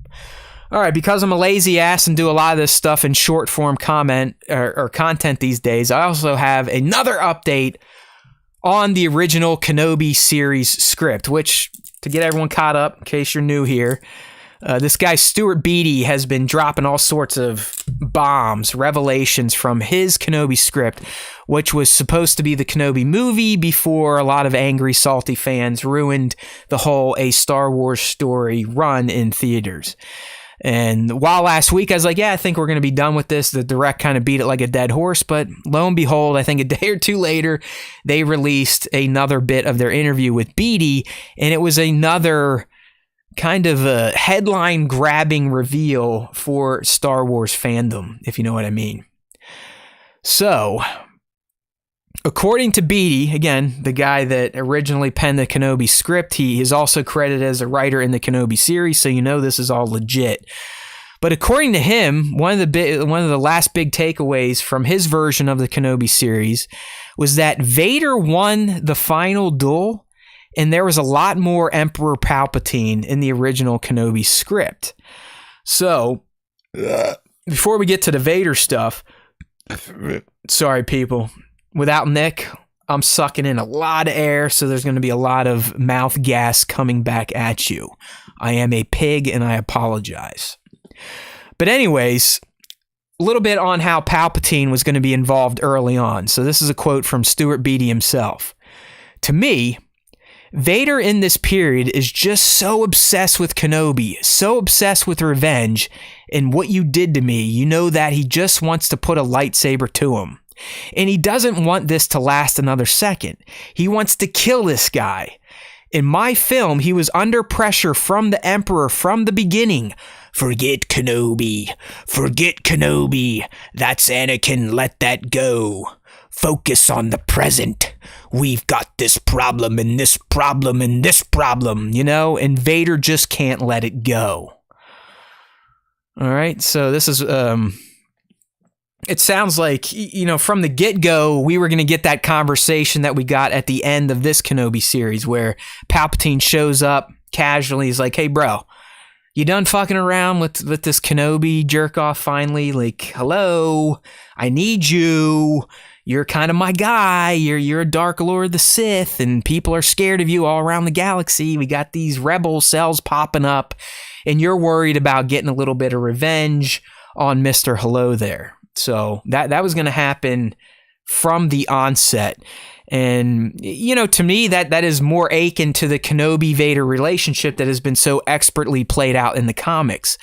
All right, because I'm a lazy ass and do a lot of this stuff in short form comment or content these days, I also have another update on the original Kenobi series script, which, to get everyone caught up, in case you're new here, This guy, Stuart Beattie, has been dropping all sorts of bombs, revelations from his Kenobi script, which was supposed to be the Kenobi movie before a lot of angry, salty fans ruined the whole A Star Wars Story run in theaters. And while last week I was like, yeah, I think we're going to be done with this, the direct kind of beat it like a dead horse. But lo and behold, I think a day or two later, they released another bit of their interview with Beattie, and it was another kind of a headline-grabbing reveal for Star Wars fandom, if you know what I mean. So, according to Beattie, again, the guy that originally penned the Kenobi script, he is also credited as a writer in the Kenobi series, so you know this is all legit. But according to him, one of the last big takeaways from his version of the Kenobi series was that Vader won the final duel, and there was a lot more Emperor Palpatine in the original Kenobi script. So, before we get to the Vader stuff, sorry people, without Nick, I'm sucking in a lot of air, so there's going to be a lot of mouth gas coming back at you. I am a pig, and I apologize. But anyways, a little bit on how Palpatine was going to be involved early on. So this is a quote from Stuart Beattie himself. To me, Vader in this period is just so obsessed with Kenobi, so obsessed with revenge and what you did to me, you know that he just wants to put a lightsaber to him. And he doesn't want this to last another second. He wants to kill this guy. In my film, he was under pressure from the Emperor from the beginning. Forget Kenobi. Forget Kenobi. That's Anakin. Let that go. Focus on the present. We've got this problem and this problem and this problem, you know, and Vader just can't let it go. All right, so this is, it sounds like, you know, from the get-go, we were going to get that conversation that we got at the end of this Kenobi series where Palpatine shows up casually. He's like, hey, bro, you done fucking around with this Kenobi jerk-off finally? Like, hello, I need you. You're kind of my guy. You're a Dark Lord of the Sith, and people are scared of you all around the galaxy. We got these rebel cells popping up, and you're worried about getting a little bit of revenge on Mr. Hello there. So that was going to happen from the onset. And, you know, to me, that is more akin to the Kenobi-Vader relationship that has been so expertly played out in the comics.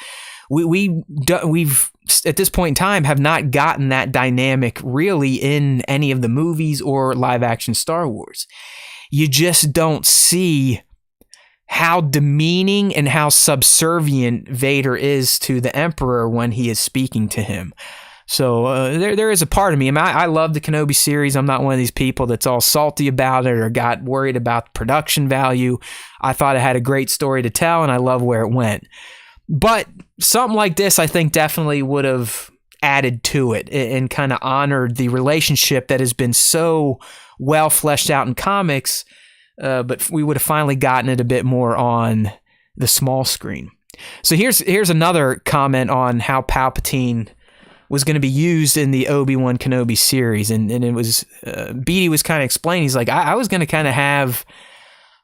We've at this point in time have not gotten that dynamic really in any of the movies or live action Star Wars. You just don't see how demeaning and how subservient Vader is to the Emperor when he is speaking to him. So there is a part of me. I mean, I love the Kenobi series. I'm not one of these people that's all salty about it or got worried about production value. I thought it had a great story to tell, and I love where it went. But something like this, I think, definitely would have added to it and kind of honored the relationship that has been so well fleshed out in comics, but we would have finally gotten it a bit more on the small screen. So here's another comment on how Palpatine was going to be used in the Obi-Wan Kenobi series, and it was Beattie was kind of explaining. He's like, I was going to kind of have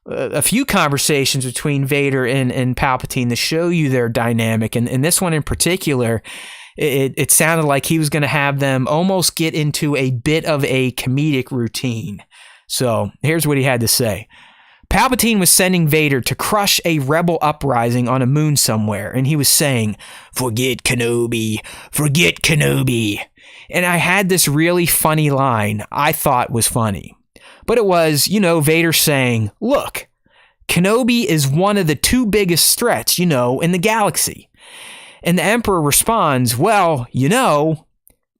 a few conversations between Vader and Palpatine to show you their dynamic. And this one in particular, it sounded like he was going to have them almost get into a bit of a comedic routine. So here's what he had to say. Palpatine was sending Vader to crush a rebel uprising on a moon somewhere, and he was saying, forget Kenobi, forget Kenobi. And I had this really funny line I thought was funny. But it was, you know, Vader saying, look, Kenobi is one of the two biggest threats, you know, in the galaxy. And the Emperor responds, well, you know,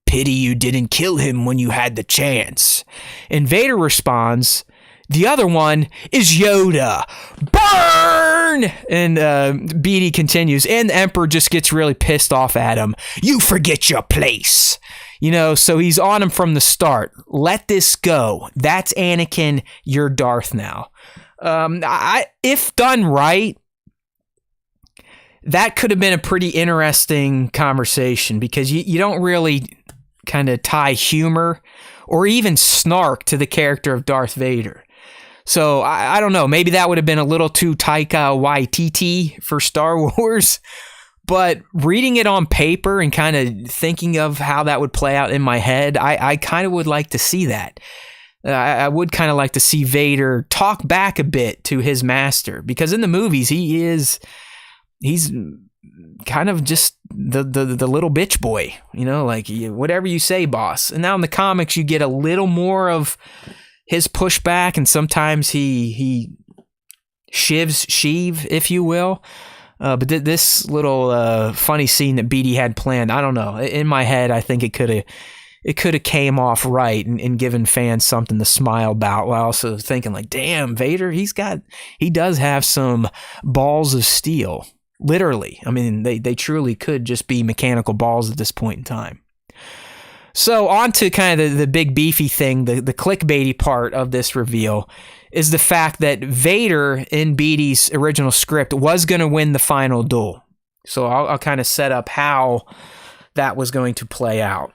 pity you didn't kill him when you had the chance. And Vader responds, the other one is Yoda. Burn! And Beattie continues, and the Emperor just gets really pissed off at him. You forget your place. You know, so he's on him from the start. Let this go. That's Anakin. You're Darth now. If done right, that could have been a pretty interesting conversation because you don't really kind of tie humor or even snark to the character of Darth Vader. So I don't know. Maybe that would have been a little too Taika Waititi for Star Wars. But reading it on paper and kind of thinking of how that would play out in my head, I kind of would like to see that. I would kind of like to see Vader talk back a bit to his master, because in the movies he's kind of just the little bitch boy, like whatever you say, boss. And now in the comics you get a little more of his pushback, and sometimes he shivs Sheev, if you will. But this little funny scene that Beatty had planned, I don't know. In my head, I think it could have came off right and given fans something to smile about, while also thinking like, damn, Vader, he does have some balls of steel. Literally. I mean, they truly could just be mechanical balls at this point in time. So on to kind of the big beefy thing, the clickbaity part of this reveal is the fact that Vader in Beatty's original script was going to win the final duel. So I'll kind of set up how that was going to play out.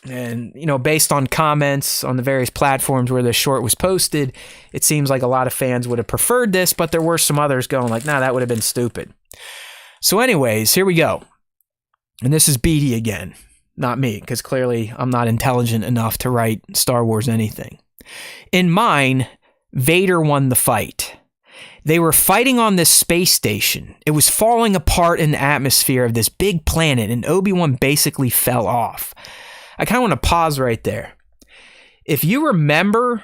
And, based on comments on the various platforms where the short was posted, it seems like a lot of fans would have preferred this, but there were some others going like, nah, that would have been stupid. So anyways, here we go. And this is Beatty again, not me, because clearly I'm not intelligent enough to write Star Wars anything. In mine, Vader won the fight. They were fighting on this space station. It was falling apart in the atmosphere of this big planet, and Obi-Wan basically fell off. I kind of want to pause right there. If you remember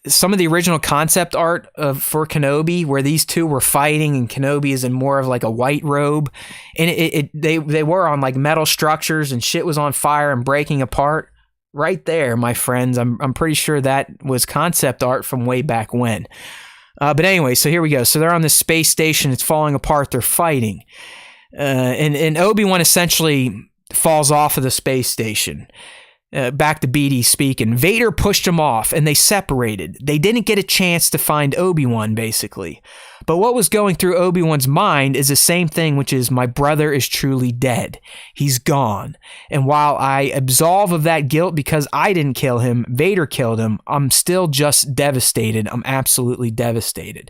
some of the original concept art for Kenobi, where these two were fighting and Kenobi is in more of like a white robe, and they were on like metal structures and shit was on fire and breaking apart. Right there, my friends, I'm pretty sure that was concept art from way back when. But anyway, so here we go. So they're on this space station. It's falling apart. They're fighting. And Obi-Wan essentially falls off of the space station. Back to Beatty speaking. Vader pushed him off and they separated. They didn't get a chance to find Obi-Wan, basically. But what was going through Obi-Wan's mind is the same thing, which is, my brother is truly dead. He's gone. And while I absolve of that guilt because I didn't kill him, Vader killed him, I'm still just devastated. I'm absolutely devastated.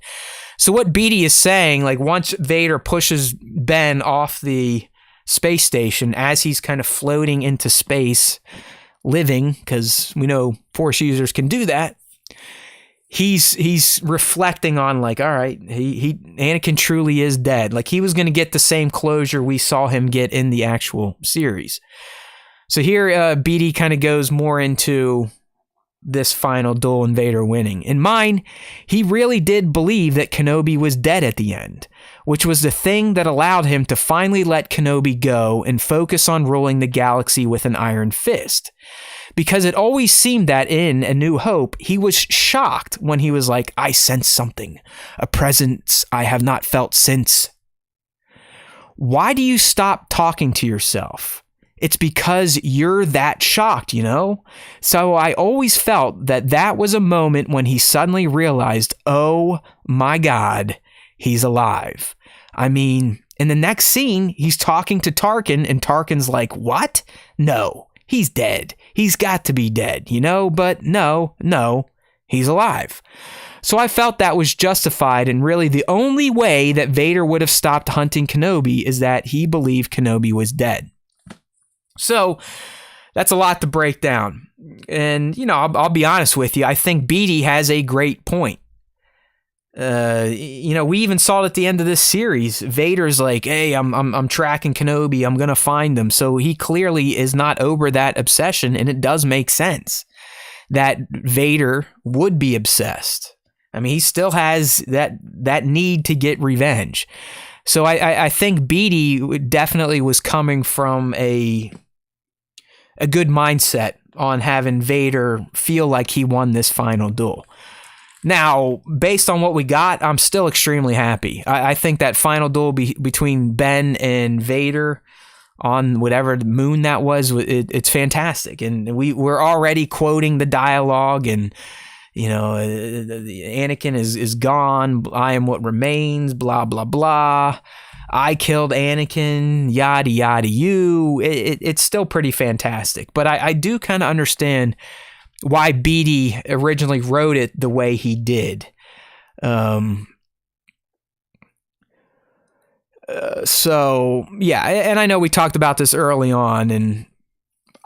So what Beatty is saying, like once Vader pushes Ben off the space station as he's kind of floating into space, living, because we know Force users can do that, he's reflecting on like, all right, Anakin truly is dead. Like he was going to get the same closure we saw him get in the actual series. So here Beatty kind of goes more into this final duel and Vader winning. In mine, he really did believe that Kenobi was dead at the end, which was the thing that allowed him to finally let Kenobi go and focus on ruling the galaxy with an iron fist. Because it always seemed that in A New Hope, he was shocked when he was like, I sense something, a presence I have not felt since. Why do you stop talking to yourself? It's because you're that shocked, So I always felt that was a moment when he suddenly realized, oh my God, he's alive. I mean, in the next scene, he's talking to Tarkin and Tarkin's like, what? No, he's dead. He's got to be dead, but no, he's alive. So I felt that was justified, and really the only way that Vader would have stopped hunting Kenobi is that he believed Kenobi was dead. So that's a lot to break down. And, I'll be honest with you. I think Beatty has a great point. We even saw it at the end of this series. Vader's like, hey, I'm tracking Kenobi. I'm going to find him. So he clearly is not over that obsession. And it does make sense that Vader would be obsessed. I mean, he still has that need to get revenge. So I think Beatty definitely was coming from a good mindset on having Vader feel like he won this final duel. Now, based on what we got, I'm still extremely happy. I think that final duel between Ben and Vader on whatever moon that was, it's fantastic. And we're already quoting the dialogue, and Anakin is gone. I am what remains, blah, blah, blah. I killed Anakin, yada, yada, you. It's still pretty fantastic. But I do kind of understand why Beatty originally wrote it the way he did. So, yeah, and I know we talked about this early on, and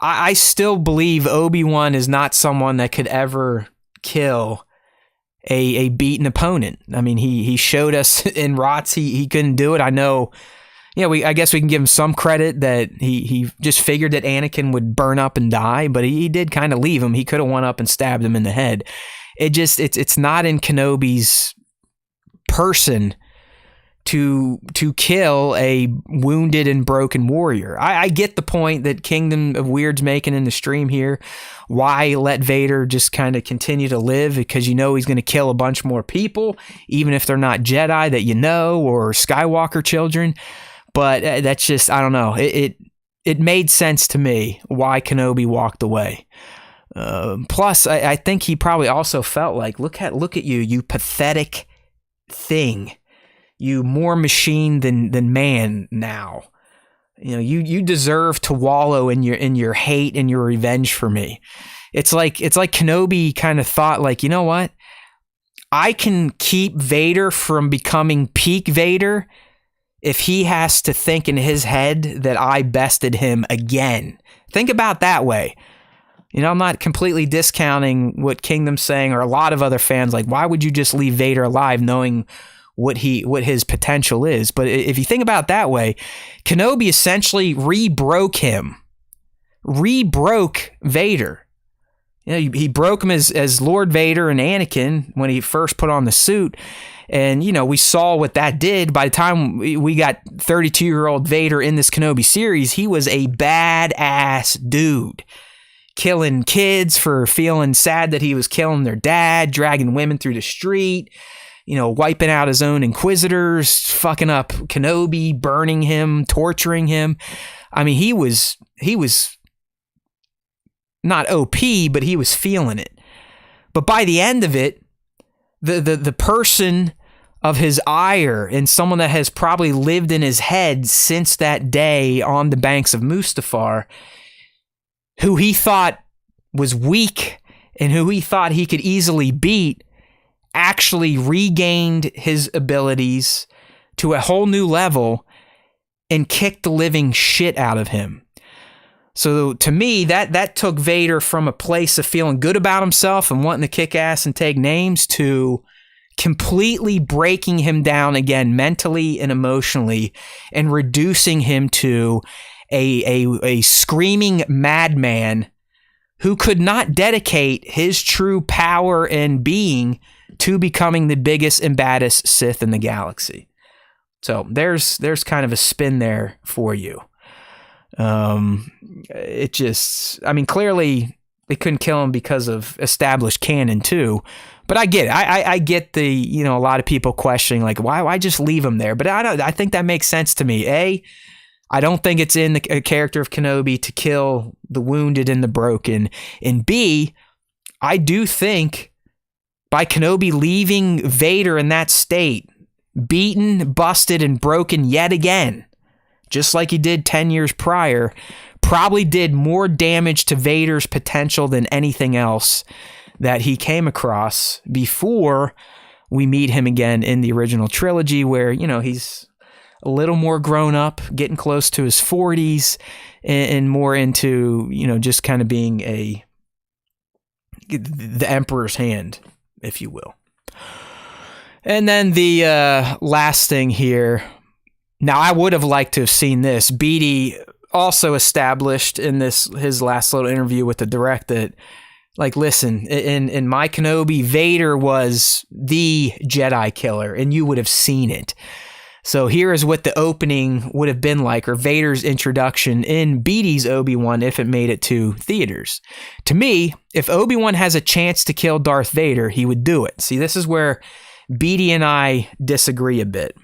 I still believe Obi-Wan is not someone that could ever kill a beaten opponent. I mean, he showed us in Rots he couldn't do it. I know, I guess we can give him some credit that he just figured that Anakin would burn up and die, but he did kind of leave him. He could have went up and stabbed him in the head. It's not in Kenobi's person to kill a wounded and broken warrior. I get the point that Kingdom of Weird's making in the stream here. Why let Vader just kind of continue to live? Because he's going to kill a bunch more people, even if they're not Jedi that or Skywalker children. But that's just, I don't know. It made sense to me why Kenobi walked away. Plus, I think he probably also felt like, look at you, you pathetic thing. You more machine than man now. You deserve to wallow in your hate and your revenge for me. It's like Kenobi kind of thought, like, you know what? I can keep Vader from becoming peak Vader if he has to think in his head that I bested him again. Think about that way. I'm not completely discounting what Kingdom's saying, or a lot of other fans, like, why would you just leave Vader alive knowing what his potential is? But if you think about it that way, Kenobi essentially rebroke Vader. He broke him as Lord Vader and Anakin when he first put on the suit. And, we saw what that did. By the time we got 32-year-old Vader in this Kenobi series, he was a badass dude. Killing kids for feeling sad that he was killing their dad, dragging women through the street, wiping out his own Inquisitors, fucking up Kenobi, burning him, torturing him. I mean, he was not OP, but he was feeling it. But by the end of it, the person of his ire, and someone that has probably lived in his head since that day on the banks of Mustafar, who he thought was weak and who he thought he could easily beat, actually regained his abilities to a whole new level and kicked the living shit out of him. So to me, that took Vader from a place of feeling good about himself and wanting to kick ass and take names to completely breaking him down again mentally and emotionally, and reducing him to a screaming madman who could not dedicate his true power and being to becoming the biggest and baddest Sith in the galaxy. So there's kind of a spin there for you. Clearly they couldn't kill him because of established canon too. But I get it. I get the, a lot of people questioning, like, why just leave him there? But I think that makes sense to me. I don't think it's in the character of Kenobi to kill the wounded and the broken. And B, I do think by Kenobi leaving Vader in that state, beaten, busted, and broken yet again, just like he did 10 years prior, probably did more damage to Vader's potential than anything else that he came across before we meet him again in the original trilogy, where, he's a little more grown up, getting close to his 40s, and more into, just kind of being the Emperor's hand, if you will. And then the last thing here. Now, I would have liked to have seen this. Beatty also established in his last little interview with the Direct that, like, listen, in my Kenobi, Vader was the Jedi killer, and you would have seen it. So here is what the opening would have been like, or Vader's introduction in Beatty's Obi-Wan if it made it to theaters. To me, if Obi-Wan has a chance to kill Darth Vader, he would do it. See, this is where Beatty and I disagree a bit.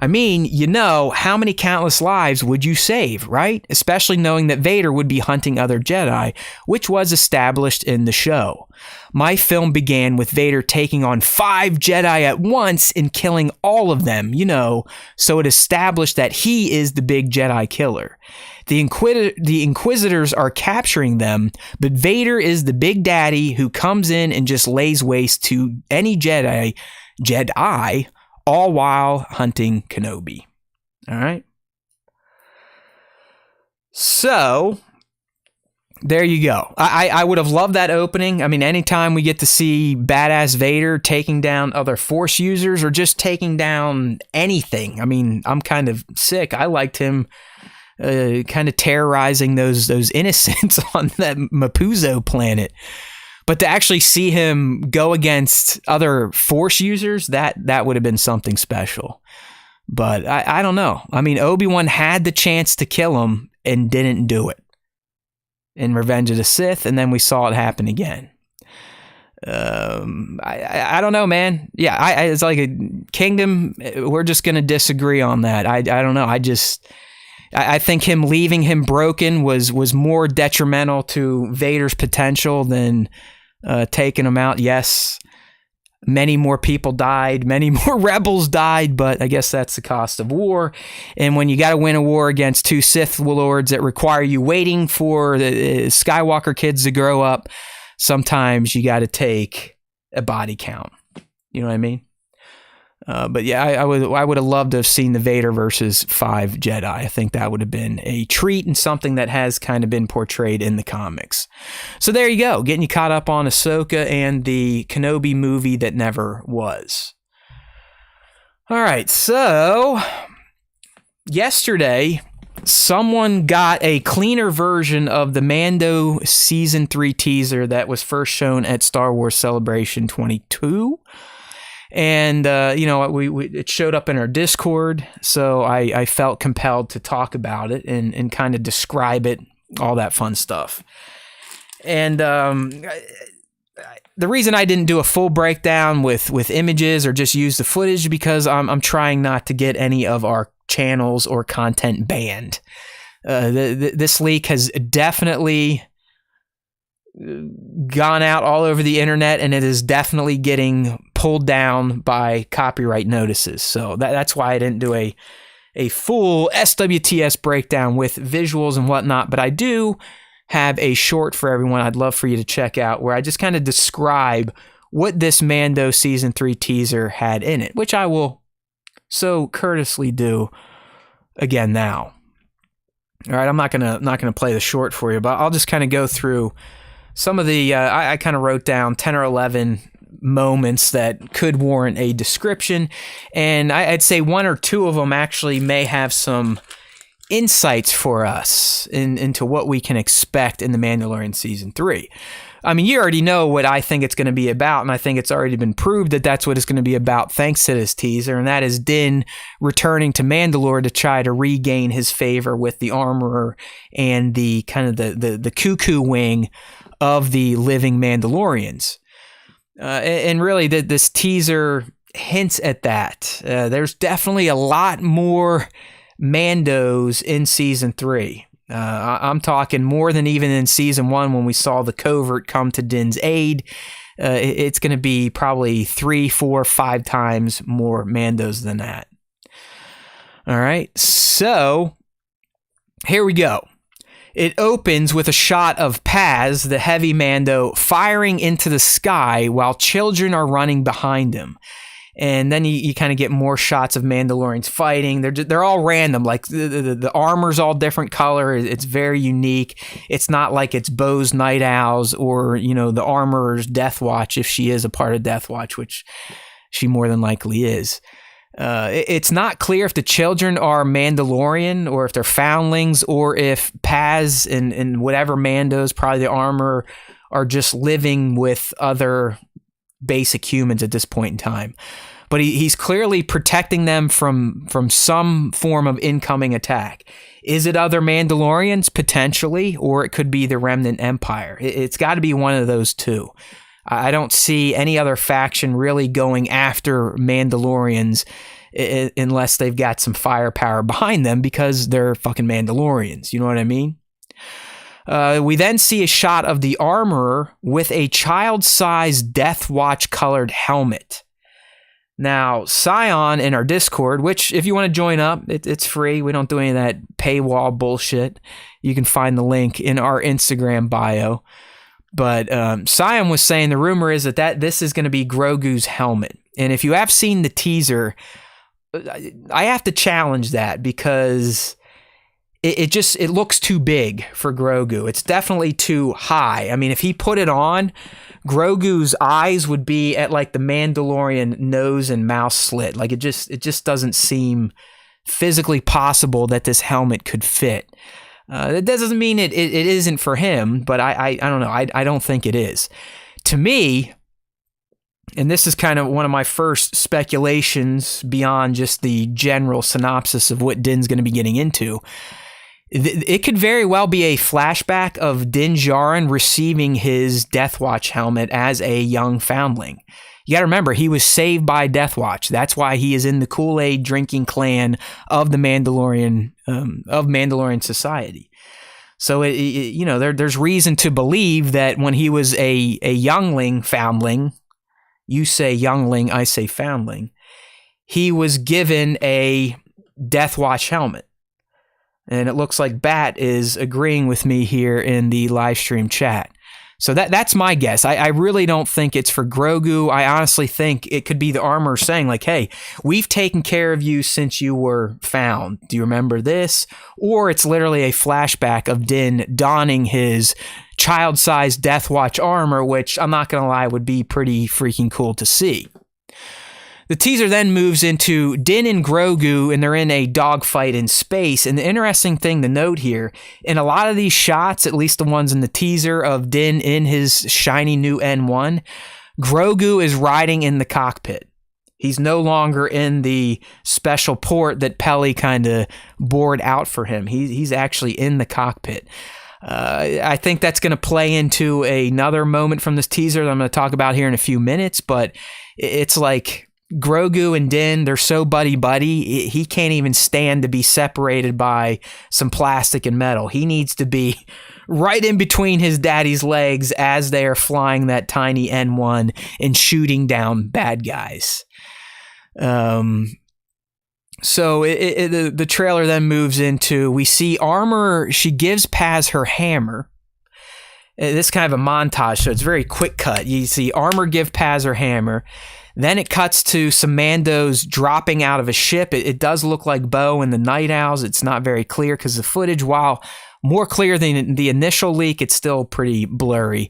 I mean, how many countless lives would you save, right? Especially knowing that Vader would be hunting other Jedi, which was established in the show. My film began with Vader taking on 5 Jedi at once and killing all of them, so it established that he is the big Jedi killer. The Inquisitors are capturing them, but Vader is the big daddy who comes in and just lays waste to any Jedi, all while hunting Kenobi. All right? So, there you go. I would have loved that opening. I mean, anytime we get to see badass Vader taking down other Force users or just taking down anything. I mean, I'm kind of sick. I liked him kind of terrorizing those innocents on that Mapuzo planet. But to actually see him go against other Force users, that would have been something special. But I don't know. I mean, Obi-Wan had the chance to kill him and didn't do it in Revenge of the Sith, and then we saw it happen again. I don't know, man. Yeah, it's like a Kingdom. We're just going to disagree on that. I don't know. I think him leaving him broken was more detrimental to Vader's potential than taking him out. Yes, many more people died, many more rebels died, but I guess that's the cost of war. And when you got to win a war against 2 Sith lords that require you waiting for the Skywalker kids to grow up, sometimes you got to take a body count. You know what I mean? But yeah, I would have loved to have seen the Vader versus 5 Jedi. I think that would have been a treat and something that has kind of been portrayed in the comics. So there you go, getting you caught up on Ahsoka and the Kenobi movie that never was. All right, so yesterday, someone got a cleaner version of the Mando Season 3 teaser that was first shown at Star Wars Celebration 22. And, it showed up in our Discord, so I felt compelled to talk about it and kind of describe it, all that fun stuff. And the reason I didn't do a full breakdown with images or just use the footage because I'm trying not to get any of our channels or content banned. This leak has definitely gone out all over the internet, and it is definitely getting pulled down by copyright notices. So that's why I didn't do a full SWTS breakdown with visuals and whatnot, but I do have a short for everyone I'd love for you to check out where I just kind of describe what this Mando Season 3 teaser had in it, which I will so courteously do again now. All right, I'm not gonna play the short for you, but I'll just kind of go through some of the, I kind of wrote down 10 or 11 moments that could warrant a description, and I'd say 1 or 2 of them actually may have some insights for us into what we can expect in The Mandalorian Season 3. I mean, you already know what I think it's going to be about, and I think it's already been proved that that's what it's going to be about thanks to this teaser, and that is Din returning to Mandalore to try to regain his favor with the Armorer and the kind of the cuckoo wing of the living Mandalorians. And really, this teaser hints at that. There's definitely a lot more Mandos in Season 3. I'm talking more than even in Season 1 when we saw the covert come to Din's aid. It's going to be probably 3, 4, 5 times more Mandos than that. All right, so here we go. It opens with a shot of Paz, the heavy Mando, firing into the sky while children are running behind him. And then you kind of get more shots of Mandalorians fighting. They're all random. Like the armor's all different color. It's very unique. It's not like it's Bo's Night Owls or, the Armorer's Death Watch, if she is a part of Death Watch, which she more than likely is. It's not clear if the children are Mandalorian or if they're foundlings or if Paz and whatever Mandos, probably the Armorer, are just living with other basic humans at this point in time. But he's clearly protecting them from some form of incoming attack. Is it other Mandalorians? Potentially, or it could be the Remnant Empire. It's got to be one of those two. I don't see any other faction really going after Mandalorians unless they've got some firepower behind them because they're fucking Mandalorians. You know what I mean? We then see a shot of the armorer with a child-sized Death Watch colored helmet. Now, Scion in our Discord, which if you want to join up, it's free. We don't do any of that paywall bullshit. You can find the link in our Instagram bio. But Scion was saying the rumor is that this is going to be Grogu's helmet. And if you have seen the teaser, I have to challenge that because it looks too big for Grogu. It's definitely too high. I mean, if he put it on, Grogu's eyes would be at like the Mandalorian nose and mouth slit. Like it just doesn't seem physically possible that this helmet could fit. That doesn't mean it isn't for him, but I don't know. I don't think it is. To me, and this is kind of one of my first speculations beyond just the general synopsis of what Din's going to be getting into. It could very well be a flashback of Din Djarin receiving his Death Watch helmet as a young foundling. You got to remember, he was saved by Death Watch. That's why he is in the Kool-Aid drinking clan of the Mandalorian society. So there's reason to believe that when he was a youngling foundling, you say youngling, I say foundling, he was given a Death Watch helmet. And it looks like Bat is agreeing with me here in the live stream chat. So that's my guess. I really don't think it's for Grogu. I honestly think it could be the armor saying like, hey, we've taken care of you since you were found. Do you remember this? Or it's literally a flashback of Din donning his child-sized Death Watch armor, which I'm not going to lie would be pretty freaking cool to see. The teaser then moves into Din and Grogu, and they're in a dogfight in space. And the interesting thing to note here, in a lot of these shots, at least the ones in the teaser of Din in his shiny new N1, Grogu is riding in the cockpit. He's no longer in the special port that Peli kind of bored out for him. He's actually in the cockpit. I think that's going to play into another moment from this teaser that I'm going to talk about here in a few minutes, but it's like Grogu and Din, they're so buddy-buddy, he can't even stand to be separated by some plastic and metal. He needs to be right in between his daddy's legs as they are flying that tiny N1 and shooting down bad guys. So the trailer then moves into, we see Armor, she gives Paz her hammer. This is kind of a montage, so it's very quick cut. You see Armor give Paz her hammer. Then it cuts to some Mandos dropping out of a ship. It does look like Bo and the Night Owls. It's not very clear because the footage, while more clear than the initial leak, it's still pretty blurry.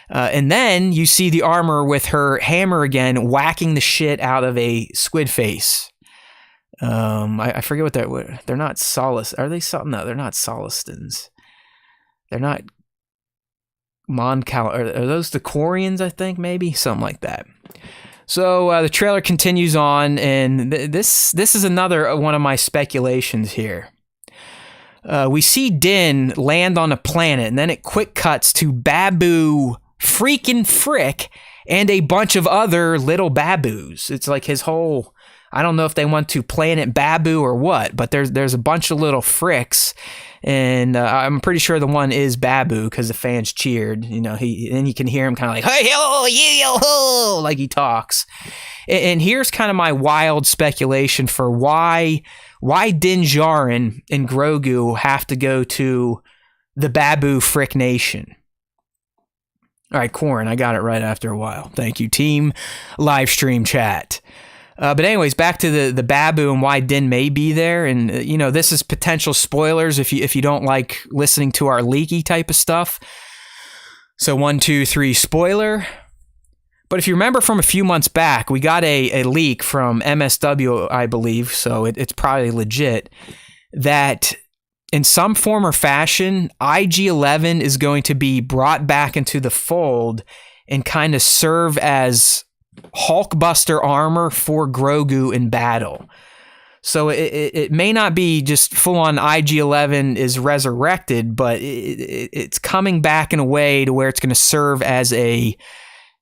And then you see the Armor with her hammer again, whacking the shit out of a squid face. I forget what they're not Solace. Are they something? No, they're not Solistans. They're not Moncal. Are those the Quarians, I think, maybe? Something like that. So the trailer continues on, and this is another one of my speculations here. We see Din land on a planet, and then it quick cuts to Babu freaking Frick and a bunch of other little Babus. It's like his whole, I don't know if they want to Planet Babu or what, but there's a bunch of little Fricks, and I'm pretty sure the one is Babu because the fans cheered. Then you can hear him kind of like, hey, ho, yo, ho, like he talks. And here's kind of my wild speculation for why Din Djarin and Grogu have to go to the Babu Frick Nation. All right, Corin, I got it right after a while. Thank you, team live stream chat. But anyways, back to the Babu and why Din may be there. And, this is potential spoilers if you don't like listening to our leaky type of stuff. So 1, 2, 3, spoiler. But if you remember from a few months back, we got a leak from MSW, I believe, so it's probably legit, that in some form or fashion, IG-11 is going to be brought back into the fold and kind of serve as Hulkbuster armor for Grogu in battle. So it may not be just full-on IG-11 is resurrected, but it's coming back in a way to where it's going to serve as a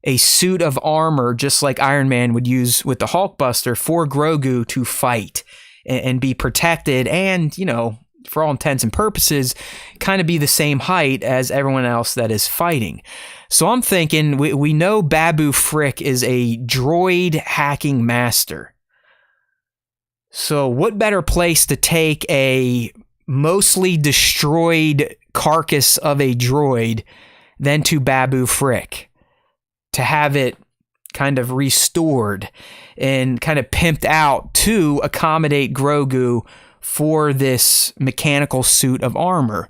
a suit of armor, just like Iron Man would use with the Hulkbuster, for Grogu to fight and be protected and, you know, for all intents and purposes, kind of be the same height as everyone else that is fighting. So I'm thinking, we know Babu Frick is a droid hacking master. So what better place to take a mostly destroyed carcass of a droid than to Babu Frick, to have it kind of restored and kind of pimped out to accommodate Grogu for this mechanical suit of armor,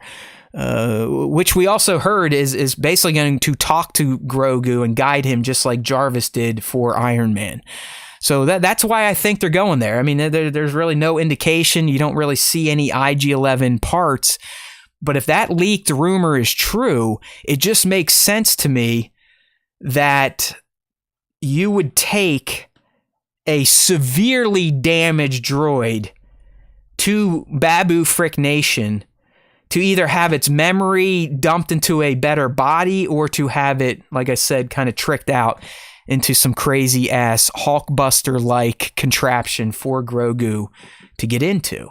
which we also heard is basically going to talk to Grogu and guide him just like Jarvis did for Iron Man. So that's why I think they're going there. I mean, there's really no indication. You don't really see any IG-11 parts. But if that leaked rumor is true, it just makes sense to me that you would take a severely damaged droid to Babu Frick Nation to either have its memory dumped into a better body or to have it, like I said, kind of tricked out into some crazy ass Hulkbuster-like contraption for Grogu to get into.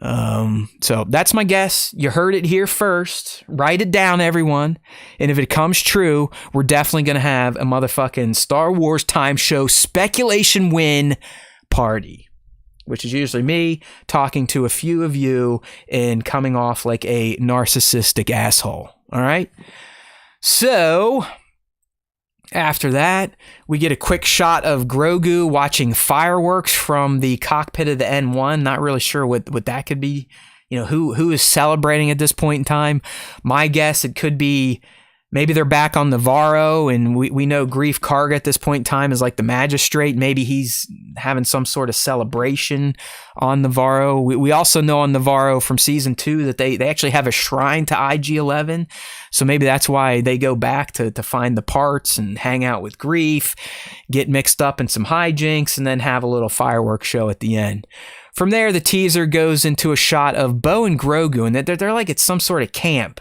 So that's my guess. You heard it here first. Write it down, everyone. And if it comes true, we're definitely going to have a motherfucking Star Wars Time Show speculation win party, which is usually me talking to a few of you and coming off like a narcissistic asshole. All right. So after that, we get a quick shot of Grogu watching fireworks from the cockpit of the N1. Not really sure what that could be. You know, who is celebrating at this point in time. My guess, it could be maybe they're back on Navarro, and we know Grief Karga at this point in time is like the magistrate. Maybe he's having some sort of celebration on Navarro. We also know on Navarro from season 2 that they actually have a shrine to IG-11. So maybe that's why they go back to find the parts and hang out with Grief, get mixed up in some hijinks, and then have a little fireworks show at the end. From there, the teaser goes into a shot of Bo and Grogu, and they're like at some sort of camp.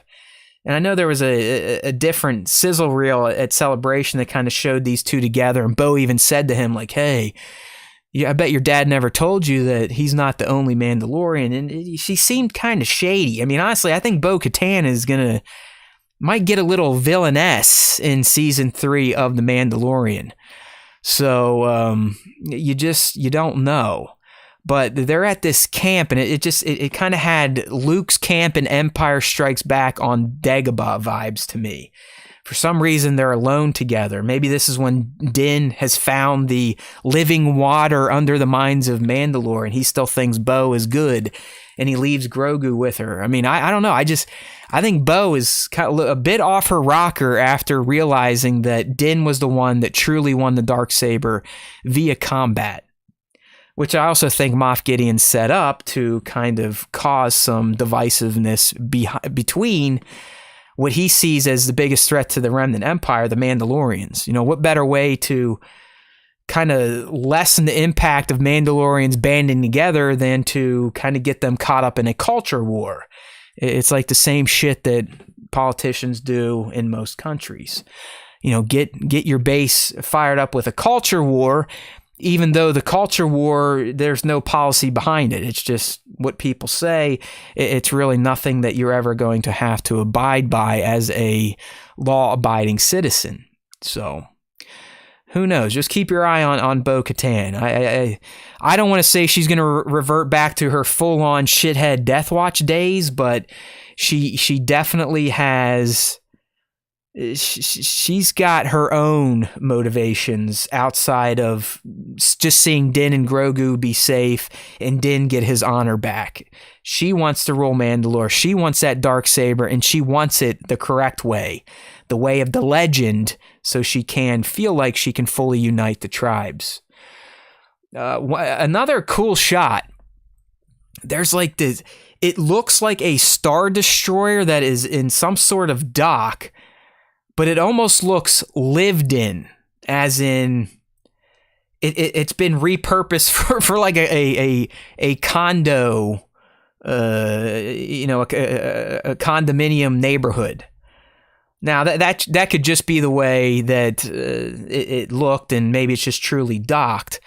And I know there was a different sizzle reel at Celebration that kind of showed these two together. And Bo even said to him, like, hey, I bet your dad never told you that he's not the only Mandalorian. And she seemed kind of shady. I mean, honestly, I think Bo-Katan might get a little villainess in season 3 of The Mandalorian. So you don't know. But they're at this camp, and it kind of had Luke's camp and Empire Strikes Back on Dagobah vibes to me. For some reason, they're alone together. Maybe this is when Din has found the living water under the mines of Mandalore, and he still thinks Bo is good, and he leaves Grogu with her. I mean, I don't know. I think Bo is kind of a bit off her rocker after realizing that Din was the one that truly won the Darksaber via combat, which I also think Moff Gideon set up to kind of cause some divisiveness between what he sees as the biggest threat to the Remnant Empire, the Mandalorians. You know, what better way to kind of lessen the impact of Mandalorians banding together than to kind of get them caught up in a culture war? It's like the same shit that politicians do in most countries. You know, get your base fired up with a culture war, even though the culture war, there's no policy behind it. It's just what people say. It's really nothing that you're ever going to have to abide by as a law-abiding citizen. So who knows? Just keep your eye on Bo-Katan. I don't want to say she's going to revert back to her full-on shithead Death Watch days, but she definitely has... She's got her own motivations outside of just seeing Din and Grogu be safe and Din get his honor back. She wants to rule Mandalore. She wants that Darksaber, and she wants it the correct way, the way of the legend, so she can feel like she can fully unite the tribes. Another cool shot. There's like this. It looks like a Star Destroyer that is in some sort of dock, but it almost looks lived in, as in it's been repurposed for like a condo, a condominium neighborhood. Now that could just be the way that it looked, and maybe it's just truly docked.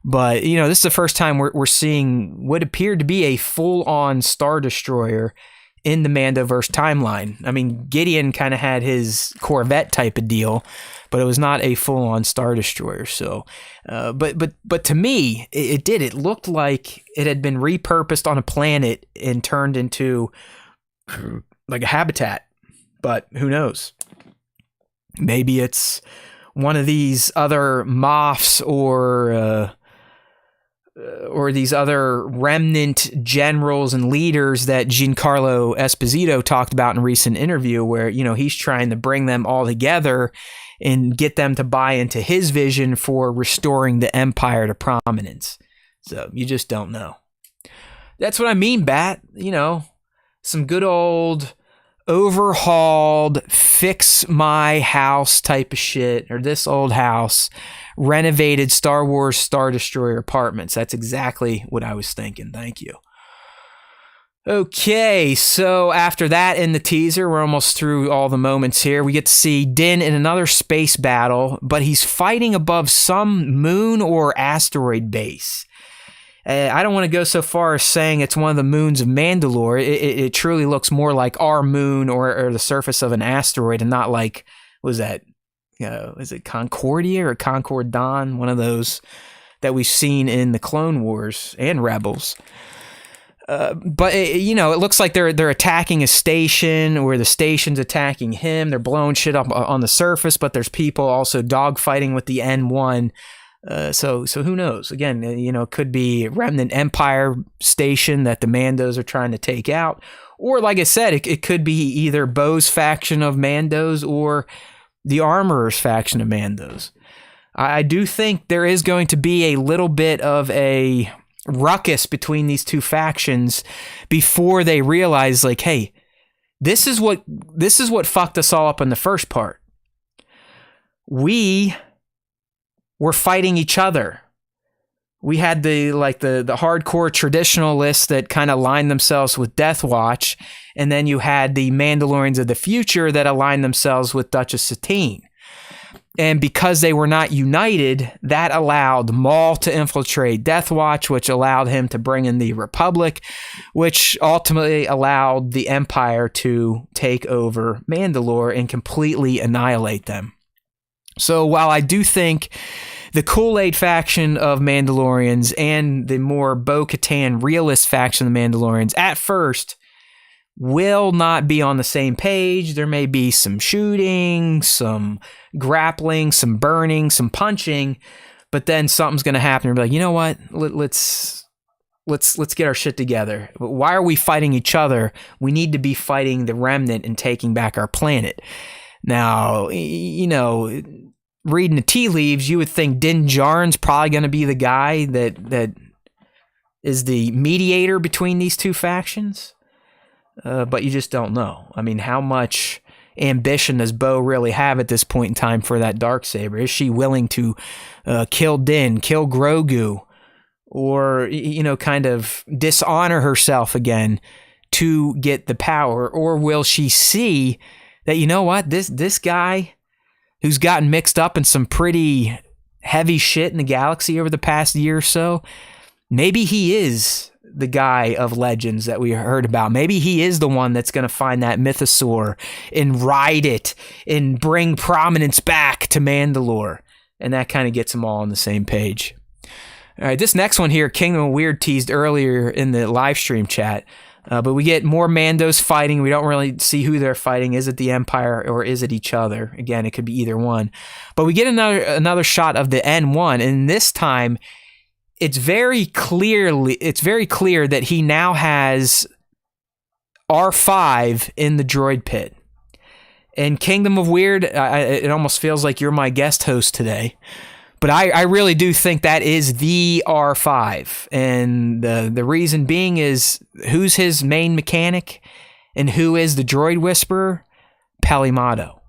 But this is the first time we're seeing what appeared to be a full-on Star Destroyer in the Mandoverse timeline. I mean, Gideon kind of had his Corvette type of deal, but it was not a full-on Star Destroyer. So, but to me, it did. It looked like it had been repurposed on a planet and turned into like a habitat. But who knows? Maybe it's one of these other Moffs or these other remnant generals and leaders that Giancarlo Esposito talked about in a recent interview, where he's trying to bring them all together and get them to buy into his vision for restoring the Empire to prominence. So you just don't know. That's what I mean, Bat. Some good old overhauled, fix my house type of shit, or this old house, renovated Star Wars Star Destroyer apartments. That's exactly what I was thinking. Thank you. Okay, so after that in the teaser, we're almost through all the moments here. We get to see Din in another space battle, but he's fighting above some moon or asteroid base. I don't want to go so far as saying it's one of the moons of Mandalore. It truly looks more like our moon or the surface of an asteroid, and not like, was that, is it Concordia or Concordon? One of those that we've seen in the Clone Wars and Rebels. But it looks like they're attacking a station, or the station's attacking him. They're blowing shit up on the surface, but there's people also dogfighting with the N1. So who knows? Again, it could be Remnant Empire station that the Mandos are trying to take out, or like I said, it could be either Bo's faction of Mandos or the Armorer's faction of Mandos. I do think there is going to be a little bit of a ruckus between these two factions before they realize, like, hey, this is what fucked us all up in the first part. We're fighting each other. We had the hardcore traditionalists that kind of aligned themselves with Death Watch, and then you had the Mandalorians of the future that aligned themselves with Duchess Satine. And because they were not united, that allowed Maul to infiltrate Death Watch, which allowed him to bring in the Republic, which ultimately allowed the Empire to take over Mandalore and completely annihilate them. So while I do think the Kool-Aid faction of Mandalorians and the more Bo-Katan realist faction of the Mandalorians at first will not be on the same page. There may be some shooting, some grappling, some burning, some punching, but then something's going to happen and be like, you know what? Let's get our shit together. Why are we fighting each other? We need to be fighting the Remnant and taking back our planet. Now, reading the tea leaves, you would think Din Djarin's probably going to be the guy that is the mediator between these two factions. But you just don't know. I mean, how much ambition does Bo really have at this point in time for that Darksaber? Is she willing to kill Din, kill Grogu, or, kind of dishonor herself again to get the power? Or will she see that, you know what, this guy who's gotten mixed up in some pretty heavy shit in the galaxy over the past year or so, maybe he is the guy of Legends that we heard about. Maybe he is the one that's going to find that mythosaur and ride it and bring prominence back to Mandalore. And that kind of gets them all on the same page. All right, this next one here, Kingdom of Weird teased earlier in the live stream chat. But we get more Mandos fighting. We don't really see who they're fighting. Is it the Empire or is it each other? Again, it could be either one. But we get another shot of the N1, and this time it's very clear that he now has R5 in the droid pit. In Kingdom of Weird, it almost feels like you're my guest host today. But I really do think that is the R5. And the reason being is, who's his main mechanic and who is the droid whisperer? Pelimato.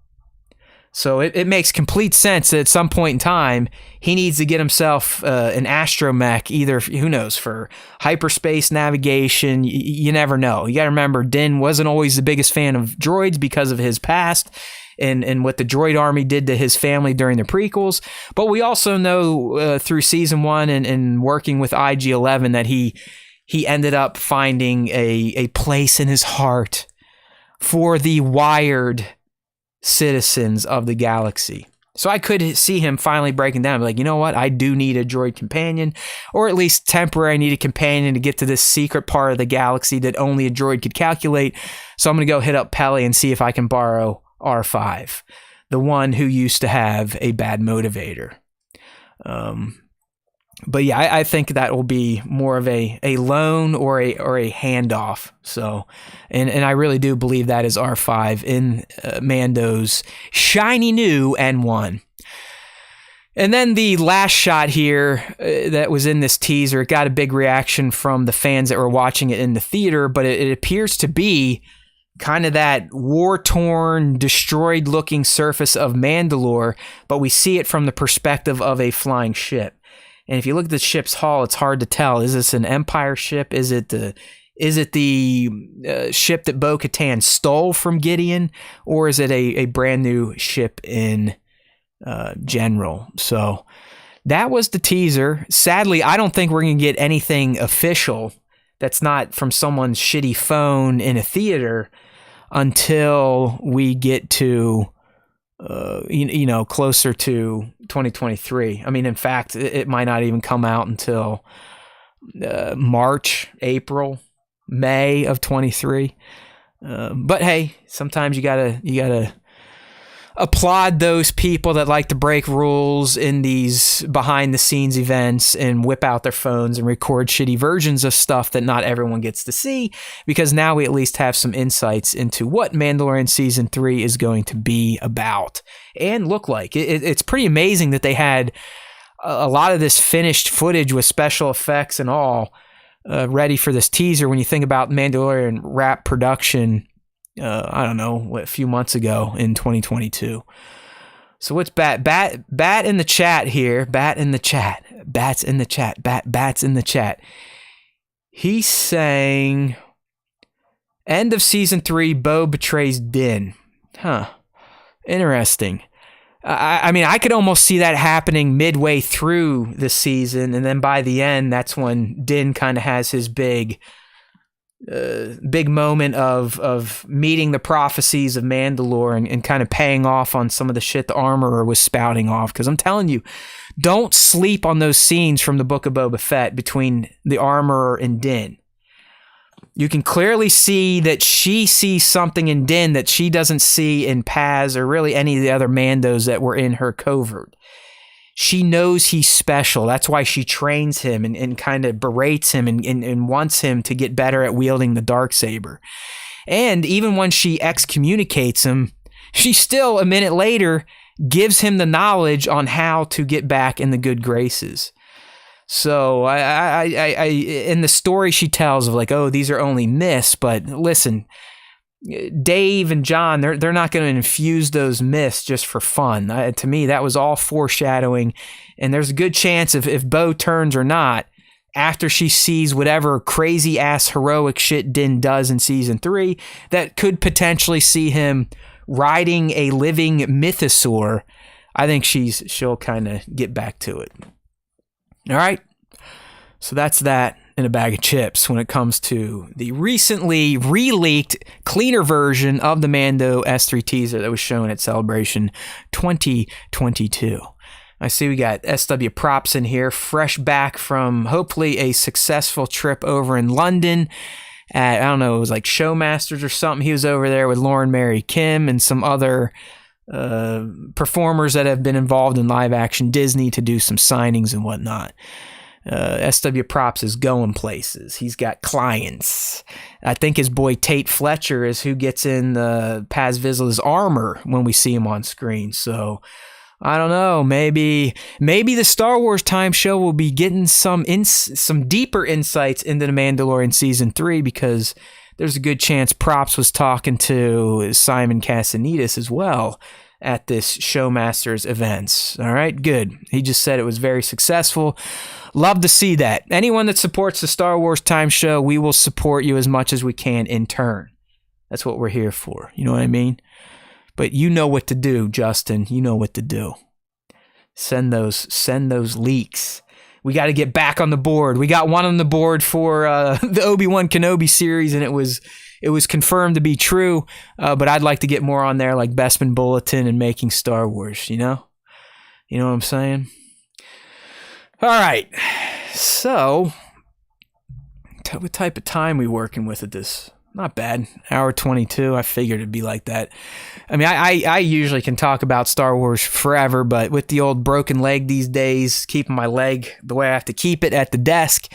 So it makes complete sense that at some point in time, he needs to get himself an astromech, either, who knows, for hyperspace navigation. You never know. You got to remember, Din wasn't always the biggest fan of droids because of his past. and what the droid army did to his family during the prequels. But we also know through season 1 and working with IG-11 that he ended up finding a place in his heart for the wired citizens of the galaxy. So I could see him finally breaking down, like, you know what? I do need a droid companion, or at least temporary. I need a companion to get to this secret part of the galaxy that only a droid could calculate. So I'm going to go hit up Peli and see if I can borrow R5, the one who used to have a bad motivator. But yeah, I think that will be more of a loan or a handoff. So, and I really do believe that is R5 in Mando's shiny new N1. And then the last shot here that was in this teaser, it got a big reaction from the fans that were watching it in the theater, but it appears to be kind of that war-torn, destroyed-looking surface of Mandalore, but we see it from the perspective of a flying ship. And if you look at the ship's hull, it's hard to tell. Is this an Empire ship? Is it the ship that Bo-Katan stole from Gideon? Or is it a brand new ship in general? So that was the teaser. Sadly, I don't think we're going to get anything official that's not from someone's shitty phone in a theater until we get to closer to 2023. I mean, in fact, it might not even come out until March, April, May of 23. But hey, sometimes you gotta applaud those people that like to break rules in these behind the scenes events and whip out their phones and record shitty versions of stuff that not everyone gets to see, because now we at least have some insights into what Mandalorian Season 3 is going to be about and look like. It's pretty amazing that they had a lot of this finished footage with special effects and all ready for this teaser when you think about Mandalorian wrap production I don't know, a few months ago in 2022. So what's Bat in the chat here? Bat's in the chat. He's saying end of season 3, Bo betrays Din. Huh. Interesting. I mean, I could almost see that happening midway through the season, and then by the end, that's when Din kind of has his big moment of meeting the prophecies of Mandalore and kind of paying off on some of the shit the Armorer was spouting off. Because I'm telling you, don't sleep on those scenes from the Book of Boba Fett between the Armorer and Din. You can clearly see that she sees something in Din that she doesn't see in Paz or really any of the other Mandos that were in her covert. She knows he's special. That's why she trains him and kind of berates him and wants him to get better at wielding the Darksaber. And even when she excommunicates him, she still, a minute later, gives him the knowledge on how to get back in the good graces. So I in the story she tells of like, oh, these are only myths, but listen, Dave and John, they're not going to infuse those myths just for fun. To me, that was all foreshadowing, and there's a good chance if Bo turns or not, after she sees whatever crazy ass heroic shit Din does in season 3, that could potentially see him riding a living mythosaur. I think she'll kind of get back to it. All right, so that's that in a bag of chips when it comes to the recently re-leaked, cleaner version of the Mando S3 teaser that was shown at Celebration 2022. I see we got SW Props in here, fresh back from hopefully a successful trip over in London at, I don't know, it was like Showmasters or something. He was over there with Lauren Mary Kim and some other performers that have been involved in live action Disney to do some signings and whatnot. SW Props is going places. He's got clients. I think his boy Tate Fletcher is who gets in Paz Vizsla's armor when we see him on screen. So I don't know. Maybe the Star Wars Time Show will be getting some deeper insights into the Mandalorian Season 3, because there's a good chance Props was talking to Simon Cassanitas as well at this Showmasters events. All right, good. He just said it was very successful. Love to see that. Anyone that supports the Star Wars Time Show, we will support you as much as we can in turn. That's what we're here for. You know what I mean? But you know what to do, Justin. You know what to do. Send those leaks. We got to get back on the board. We got one on the board for the Obi-Wan Kenobi series, and it was confirmed to be true. But I'd like to get more on there, like Bespin Bulletin and Making Star Wars. You know what I'm saying? All right. So, what type of time we working with at this? Not bad. Hour 22. I figured it'd be like that. I mean, I usually can talk about Star Wars forever, but with the old broken leg these days, keeping my leg the way I have to keep it at the desk,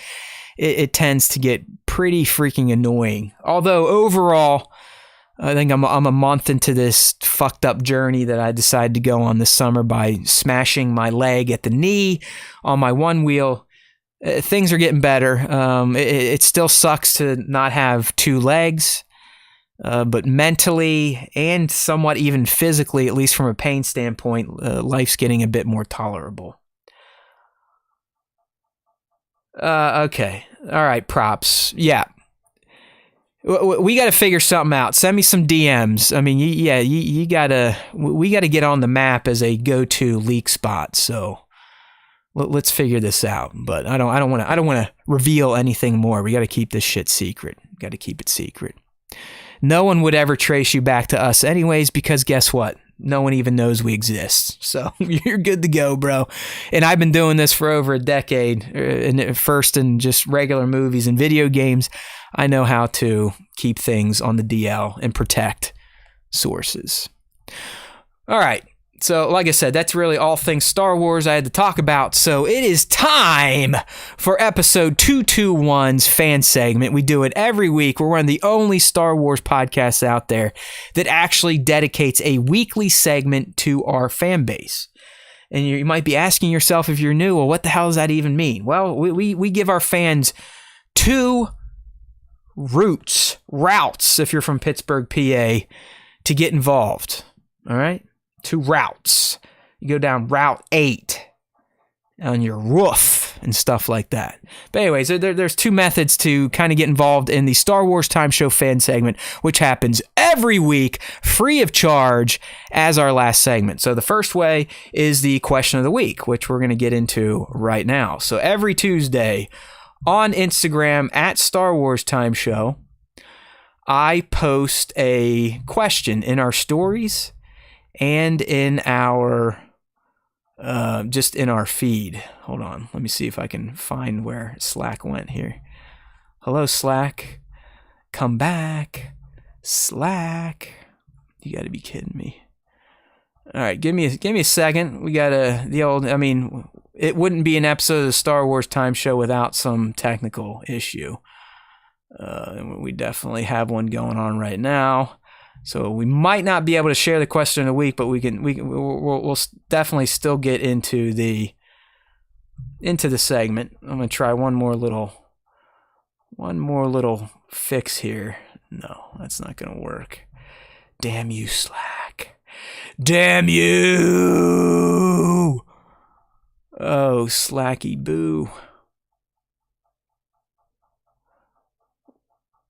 it tends to get pretty freaking annoying. Although overall, I think I'm a month into this fucked up journey that I decided to go on this summer by smashing my leg at the knee on my one wheel. Things are getting better. It still sucks to not have two legs, but mentally and somewhat even physically, at least from a pain standpoint, life's getting a bit more tolerable. Okay. All right, props. Yeah. We got to figure something out. Send me some DMs. I mean, we got to get on the map as a go-to leak spot. So let's figure this out. But I don't want to reveal anything more. We got to keep this shit secret. Got to keep it secret. No one would ever trace you back to us anyways, because guess what? No one even knows we exist. So you're good to go, bro. And I've been doing this for over a decade. And first in just regular movies and video games, I know how to keep things on the DL and protect sources. All right. So, like I said, that's really all things Star Wars I had to talk about. So it is time for episode 221's fan segment. We do it every week. We're one of the only Star Wars podcasts out there that actually dedicates a weekly segment to our fan base. And you might be asking yourself, if you're new, well, what the hell does that even mean? Well, we give our fans two routes, if you're from Pittsburgh, PA, to get involved. All right? Two routes. You go down Route 8 on your roof and stuff like that. But anyways, there's two methods to kind of get involved in the Star Wars Time Show fan segment, which happens every week, free of charge, as our last segment. So the first way is the question of the week, which we're going to get into right now. So every Tuesday on Instagram at Star Wars Time Show, I post a question in our stories and in our just in our feed. Hold on, let me see if I can find where Slack went here. Hello, Slack. Come back, Slack. You got to be kidding me. All right, give me a second. We got the old. I mean, it wouldn't be an episode of the Star Wars Time Show without some technical issue. We definitely have one going on right now. So we might not be able to share the question of the week, but we'll definitely still get into the segment. I'm gonna try one more little fix here. No, that's not gonna work. Damn you, Slack! Damn you! Oh, Slacky boo!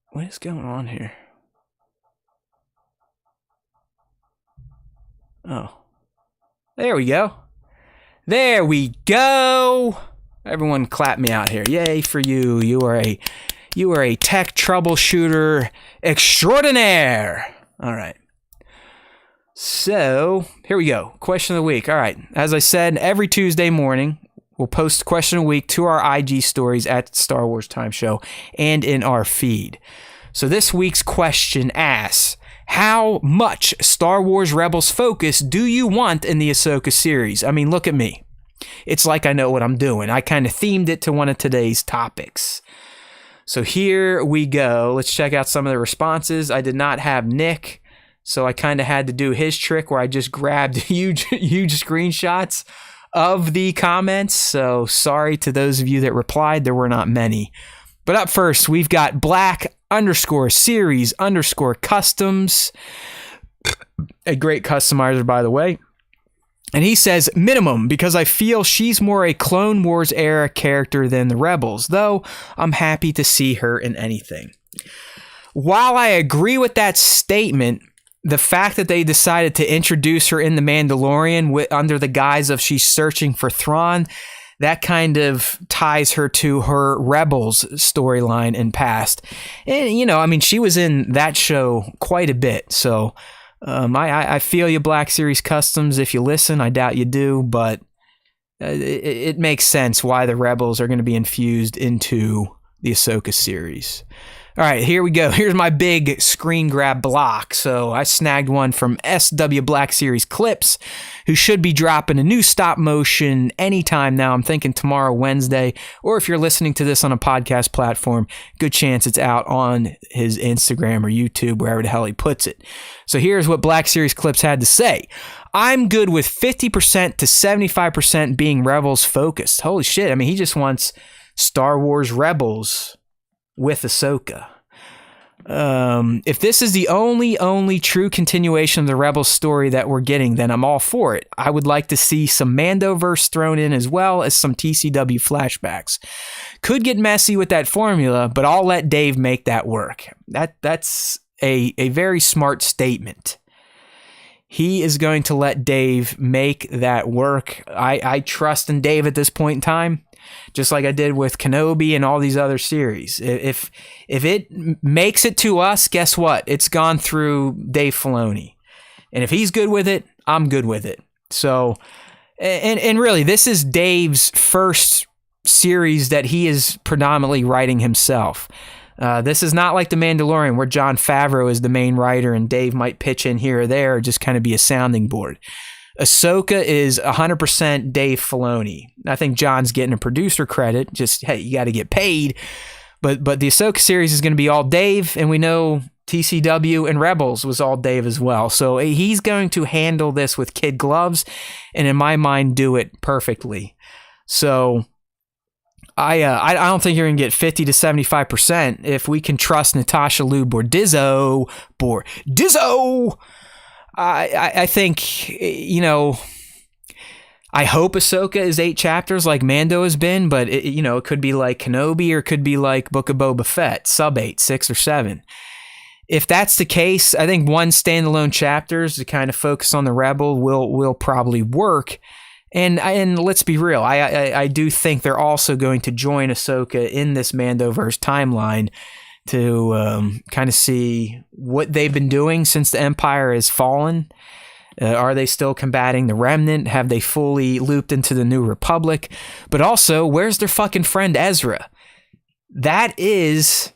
What is going on here? Oh, there we go. There we go. Everyone clap me out here. Yay for you. You are a tech troubleshooter extraordinaire. All right. So here we go. Question of the week. All right. As I said, every Tuesday morning, we'll post question of the week to our IG stories at Star Wars Time Show and in our feed. So this week's question asks, how much Star Wars Rebels focus do you want in the Ahsoka series? I mean, look at me. It's like I know what I'm doing. I kind of themed it to one of today's topics. So here we go. Let's check out some of the responses. I did not have Nick, so I kind of had to do his trick where I just grabbed huge screenshots of the comments. So sorry to those of you that replied. There were not many. But up first, we've got Black_series_customs. A great customizer, by the way. And he says, minimum, because I feel she's more a Clone Wars era character than the Rebels, though I'm happy to see her in anything. While I agree with that statement, the fact that they decided to introduce her in The Mandalorian under the guise of she's searching for Thrawn, that kind of ties her to her Rebels storyline in past. And, you know, I mean, she was in that show quite a bit. So I feel you, Black Series Customs. If you listen, I doubt you do, but it makes sense why the Rebels are going to be infused into the Ahsoka series. All right, here we go. Here's my big screen grab block. So I snagged one from SW Black Series Clips, who should be dropping a new stop motion anytime now. I'm thinking tomorrow, Wednesday, or if you're listening to this on a podcast platform, good chance it's out on his Instagram or YouTube, wherever the hell he puts it. So here's what Black Series Clips had to say. I'm good with 50% to 75% being Rebels focused. Holy shit. I mean, he just wants Star Wars Rebels with Ahsoka. If this is the only true continuation of the Rebels story that we're getting, then I'm all for it. I would like to see some Mandoverse thrown in as well as some TCW flashbacks. Could get messy with that formula, but I'll let Dave make that work. That's a very smart statement. He is going to let Dave make that work. I trust in Dave at this point in time, just like I did with Kenobi and all these other series. If it makes it to us, guess what? It's gone through Dave Filoni. And if he's good with it, I'm good with it. So, and really, this is Dave's first series that he is predominantly writing himself. This is not like The Mandalorian, where Jon Favreau is the main writer and Dave might pitch in here or there or just kind of be a sounding board. Ahsoka is 100% Dave Filoni. I think John's getting a producer credit. Just, hey, you got to get paid. But the Ahsoka series is going to be all Dave, and we know TCW and Rebels was all Dave as well. So he's going to handle this with kid gloves, and in my mind, do it perfectly. So I don't think you're going to get 50 to 75% if we can trust Natasha Liu Bordizzo. I think, you know, I hope Ahsoka is 8 chapters like Mando has been, but it could be like Kenobi or it could be like Book of Boba Fett, sub 8, 6 or 7. If that's the case, I think one standalone chapters to kind of focus on the Rebel will probably work. And let's be real, I do think they're also going to join Ahsoka in this Mandoverse timeline to kind of see what they've been doing since the Empire has fallen. Are they still combating the Remnant? Have they fully looped into the New Republic? But also, where's their fucking friend Ezra? That is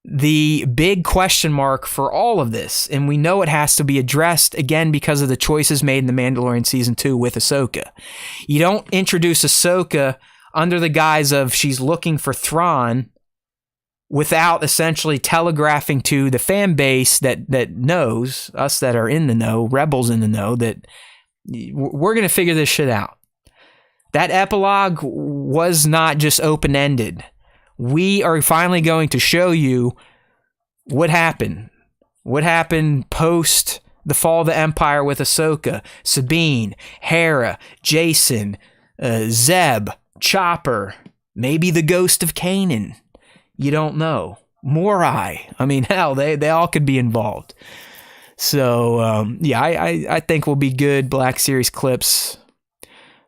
the big question mark for all of this. And we know it has to be addressed, again, because of the choices made in The Mandalorian Season 2 with Ahsoka. You don't introduce Ahsoka under the guise of she's looking for Thrawn without essentially telegraphing to the fan base that knows, us that are in the know, Rebels in the know, that we're going to figure this shit out. That epilogue was not just open-ended. We are finally going to show you what happened. What happened post the fall of the Empire with Ahsoka, Sabine, Hera, Jason, Zeb, Chopper, maybe the ghost of Kanan. You don't know. Morai. I mean, hell, they all could be involved. So, I think we'll be good Black Series Clips.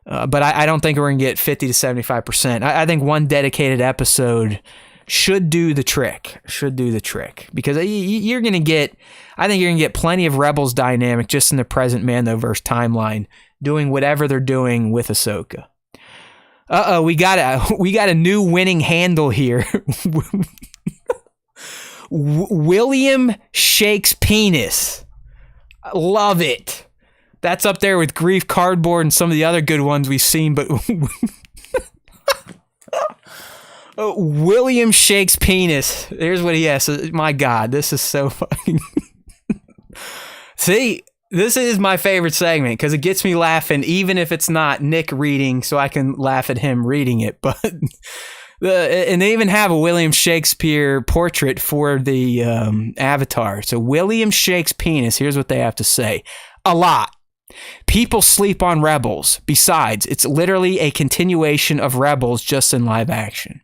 But I don't think we're going to get 50 to 75%. I think one dedicated episode should do the trick. Because you're going to get, I think you're going to get plenty of Rebels dynamic just in the present Mandoverse timeline, doing whatever they're doing with Ahsoka. We got a new winning handle here. William Shakes Penis. Love it. That's up there with Grief Cardboard and some of the other good ones we've seen, but William Shakes Penis. Here's what he has. My God, this is so fucking... See, this is my favorite segment because it gets me laughing, even if it's not Nick reading, so I can laugh at him reading it. But and they even have a William Shakespeare portrait for the avatar. So William Shakes Penis. Here's what they have to say. A lot. People sleep on Rebels. Besides, it's literally a continuation of Rebels just in live action.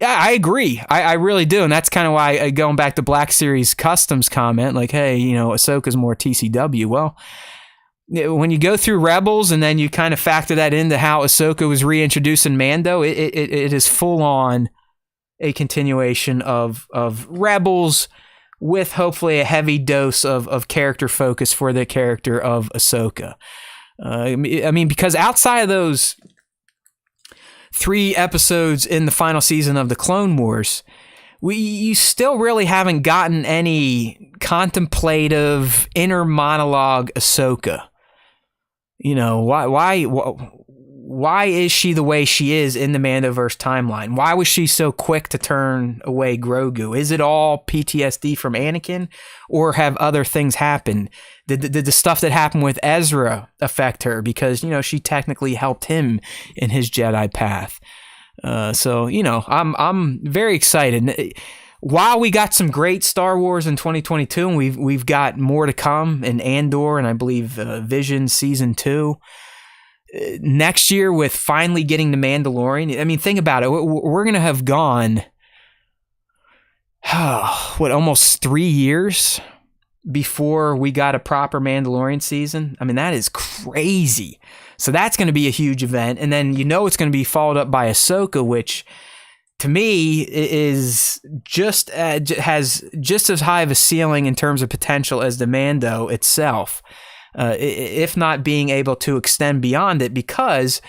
Yeah, I agree. I really do. And that's kind of why, going back to Black Series Customs comment, like, hey, Ahsoka's more TCW. Well, when you go through Rebels and then you kind of factor that into how Ahsoka was reintroduced in Mando, it is full on a continuation of Rebels with hopefully a heavy dose of character focus for the character of Ahsoka. I mean, because outside of those 3 episodes in the final season of the Clone Wars, you still really haven't gotten any contemplative inner monologue Ahsoka. Why is she the way she is in the Mandoverse timeline? Why was she so quick to turn away Grogu? Is it all PTSD from Anakin, or have other things happened? Did the stuff that happened with Ezra affect her? Because, she technically helped him in his Jedi path. So I'm very excited. While we got some great Star Wars in 2022, and we've got more to come in Andor and I believe Vision Season 2. Next year, with finally getting the Mandalorian, I mean, think about it. We're going to have gone, almost 3 years before we got a proper Mandalorian season. I mean, that is crazy. So that's going to be a huge event. And then it's going to be followed up by Ahsoka, which to me is has just as high of a ceiling in terms of potential as the Mando itself. If not being able to extend beyond it, because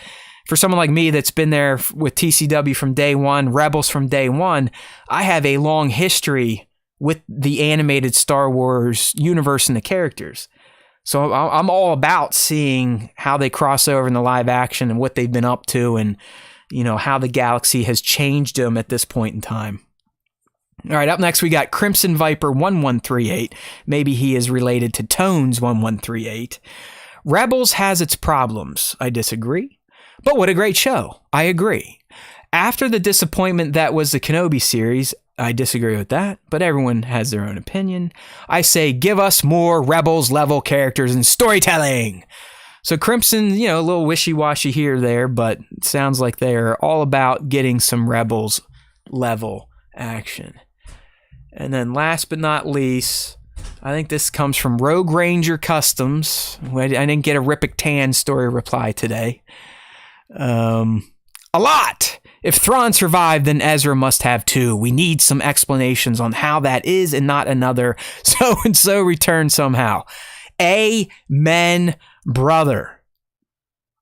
for someone like me that's been there with TCW from day one, Rebels from day one, I have a long history with the animated Star Wars universe and the characters. So I'm all about seeing how they cross over in the live action and what they've been up to, and how the galaxy has changed them at this point in time. All right, up next we got Crimson Viper 1138. Maybe he is related to Tones 1138. Rebels has its problems. I disagree. But what a great show. I agree. After the disappointment that was the Kenobi series, I disagree with that, but everyone has their own opinion. I say give us more Rebels level characters and storytelling. So Crimson, a little wishy-washy here or there, but it sounds like they're all about getting some Rebels level action. And then last but not least, I think this comes from Rogue Ranger Customs. I didn't get a Rippick Tan story reply today. A lot! If Thrawn survived, then Ezra must have too. We need some explanations on how that is and not another so-and-so return somehow. Amen, brother.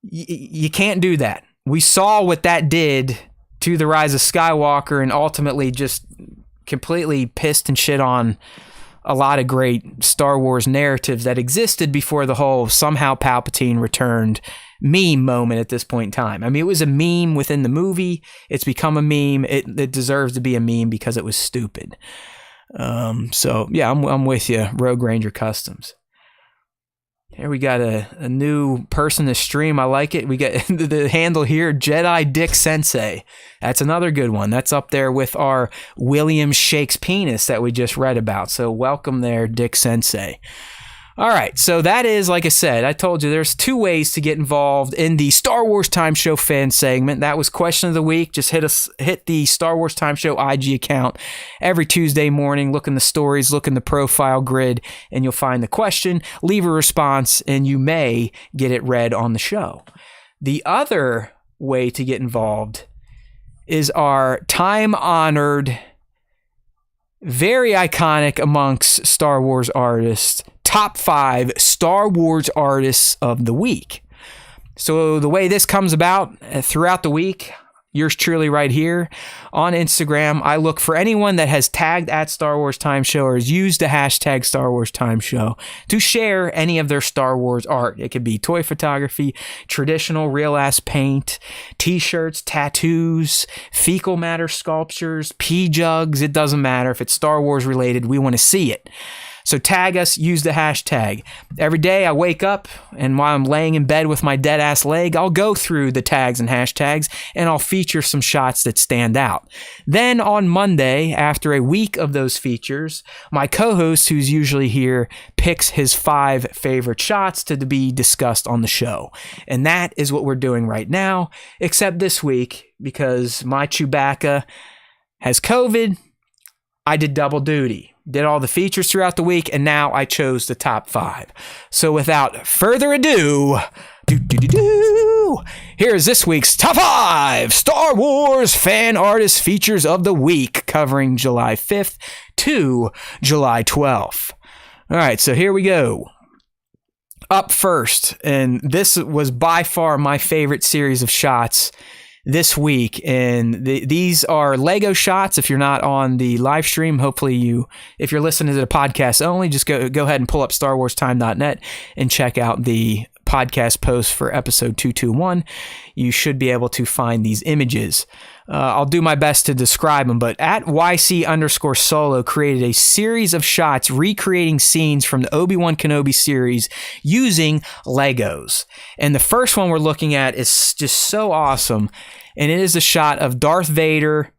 You can't do that. We saw what that did to The Rise of Skywalker and ultimately just completely pissed and shit on a lot of great Star Wars narratives that existed before the whole somehow Palpatine returned meme moment at this point in time. I mean, it was a meme within the movie. It's become a meme. It deserves to be a meme because it was stupid. So yeah, I'm with you, Rogue Ranger Customs. Here we got a new person to stream. I like it. We got the handle here, Jedi Dick Sensei. That's another good one. That's up there with our William Shakes penis that we just read about. So welcome there, Dick Sensei. All right, so that is, like I said, I told you there's 2 ways to get involved in the Star Wars Time Show fan segment. That was question of the week. Just hit the Star Wars Time Show IG account every Tuesday morning. Look in the stories, look in the profile grid, and you'll find the question. Leave a response, and you may get it read on the show. The other way to get involved is our time-honored, very iconic amongst Star Wars artists, top 5 Star Wars artists of the week. So the way this comes about throughout the week, yours truly right here on Instagram, I look for anyone that has tagged at Star Wars Time Show or has used the hashtag Star Wars Time Show to share any of their Star Wars art. It could be toy photography, traditional real-ass paint, t-shirts, tattoos, fecal matter sculptures, pee jugs. It doesn't matter. If it's Star Wars related, we want to see it. So tag us, use the hashtag. Every day I wake up, and while I'm laying in bed with my dead-ass leg, I'll go through the tags and hashtags, and I'll feature some shots that stand out. Then on Monday, after a week of those features, my co-host, who's usually here, picks his 5 favorite shots to be discussed on the show. And that is what we're doing right now, except this week, because my Chewbacca has COVID. I did double duty, did all the features throughout the week, and now I chose the top 5. So without further ado, here is this week's top 5 Star Wars fan artist features of the week, covering July 5th to July 12th. All right, so here we go. Up first, and this was by far my favorite series of shots this week, and these are Lego shots. If you're not on the live stream, hopefully if you're listening to the podcast only, just go ahead and pull up StarWarsTime.net and check out the podcast post for episode 221. You should be able to find these images. I'll do my best to describe them, but at YC_Solo created a series of shots recreating scenes from the Obi-Wan Kenobi series using Legos. And the first one we're looking at is just so awesome. And it is a shot of Darth Vader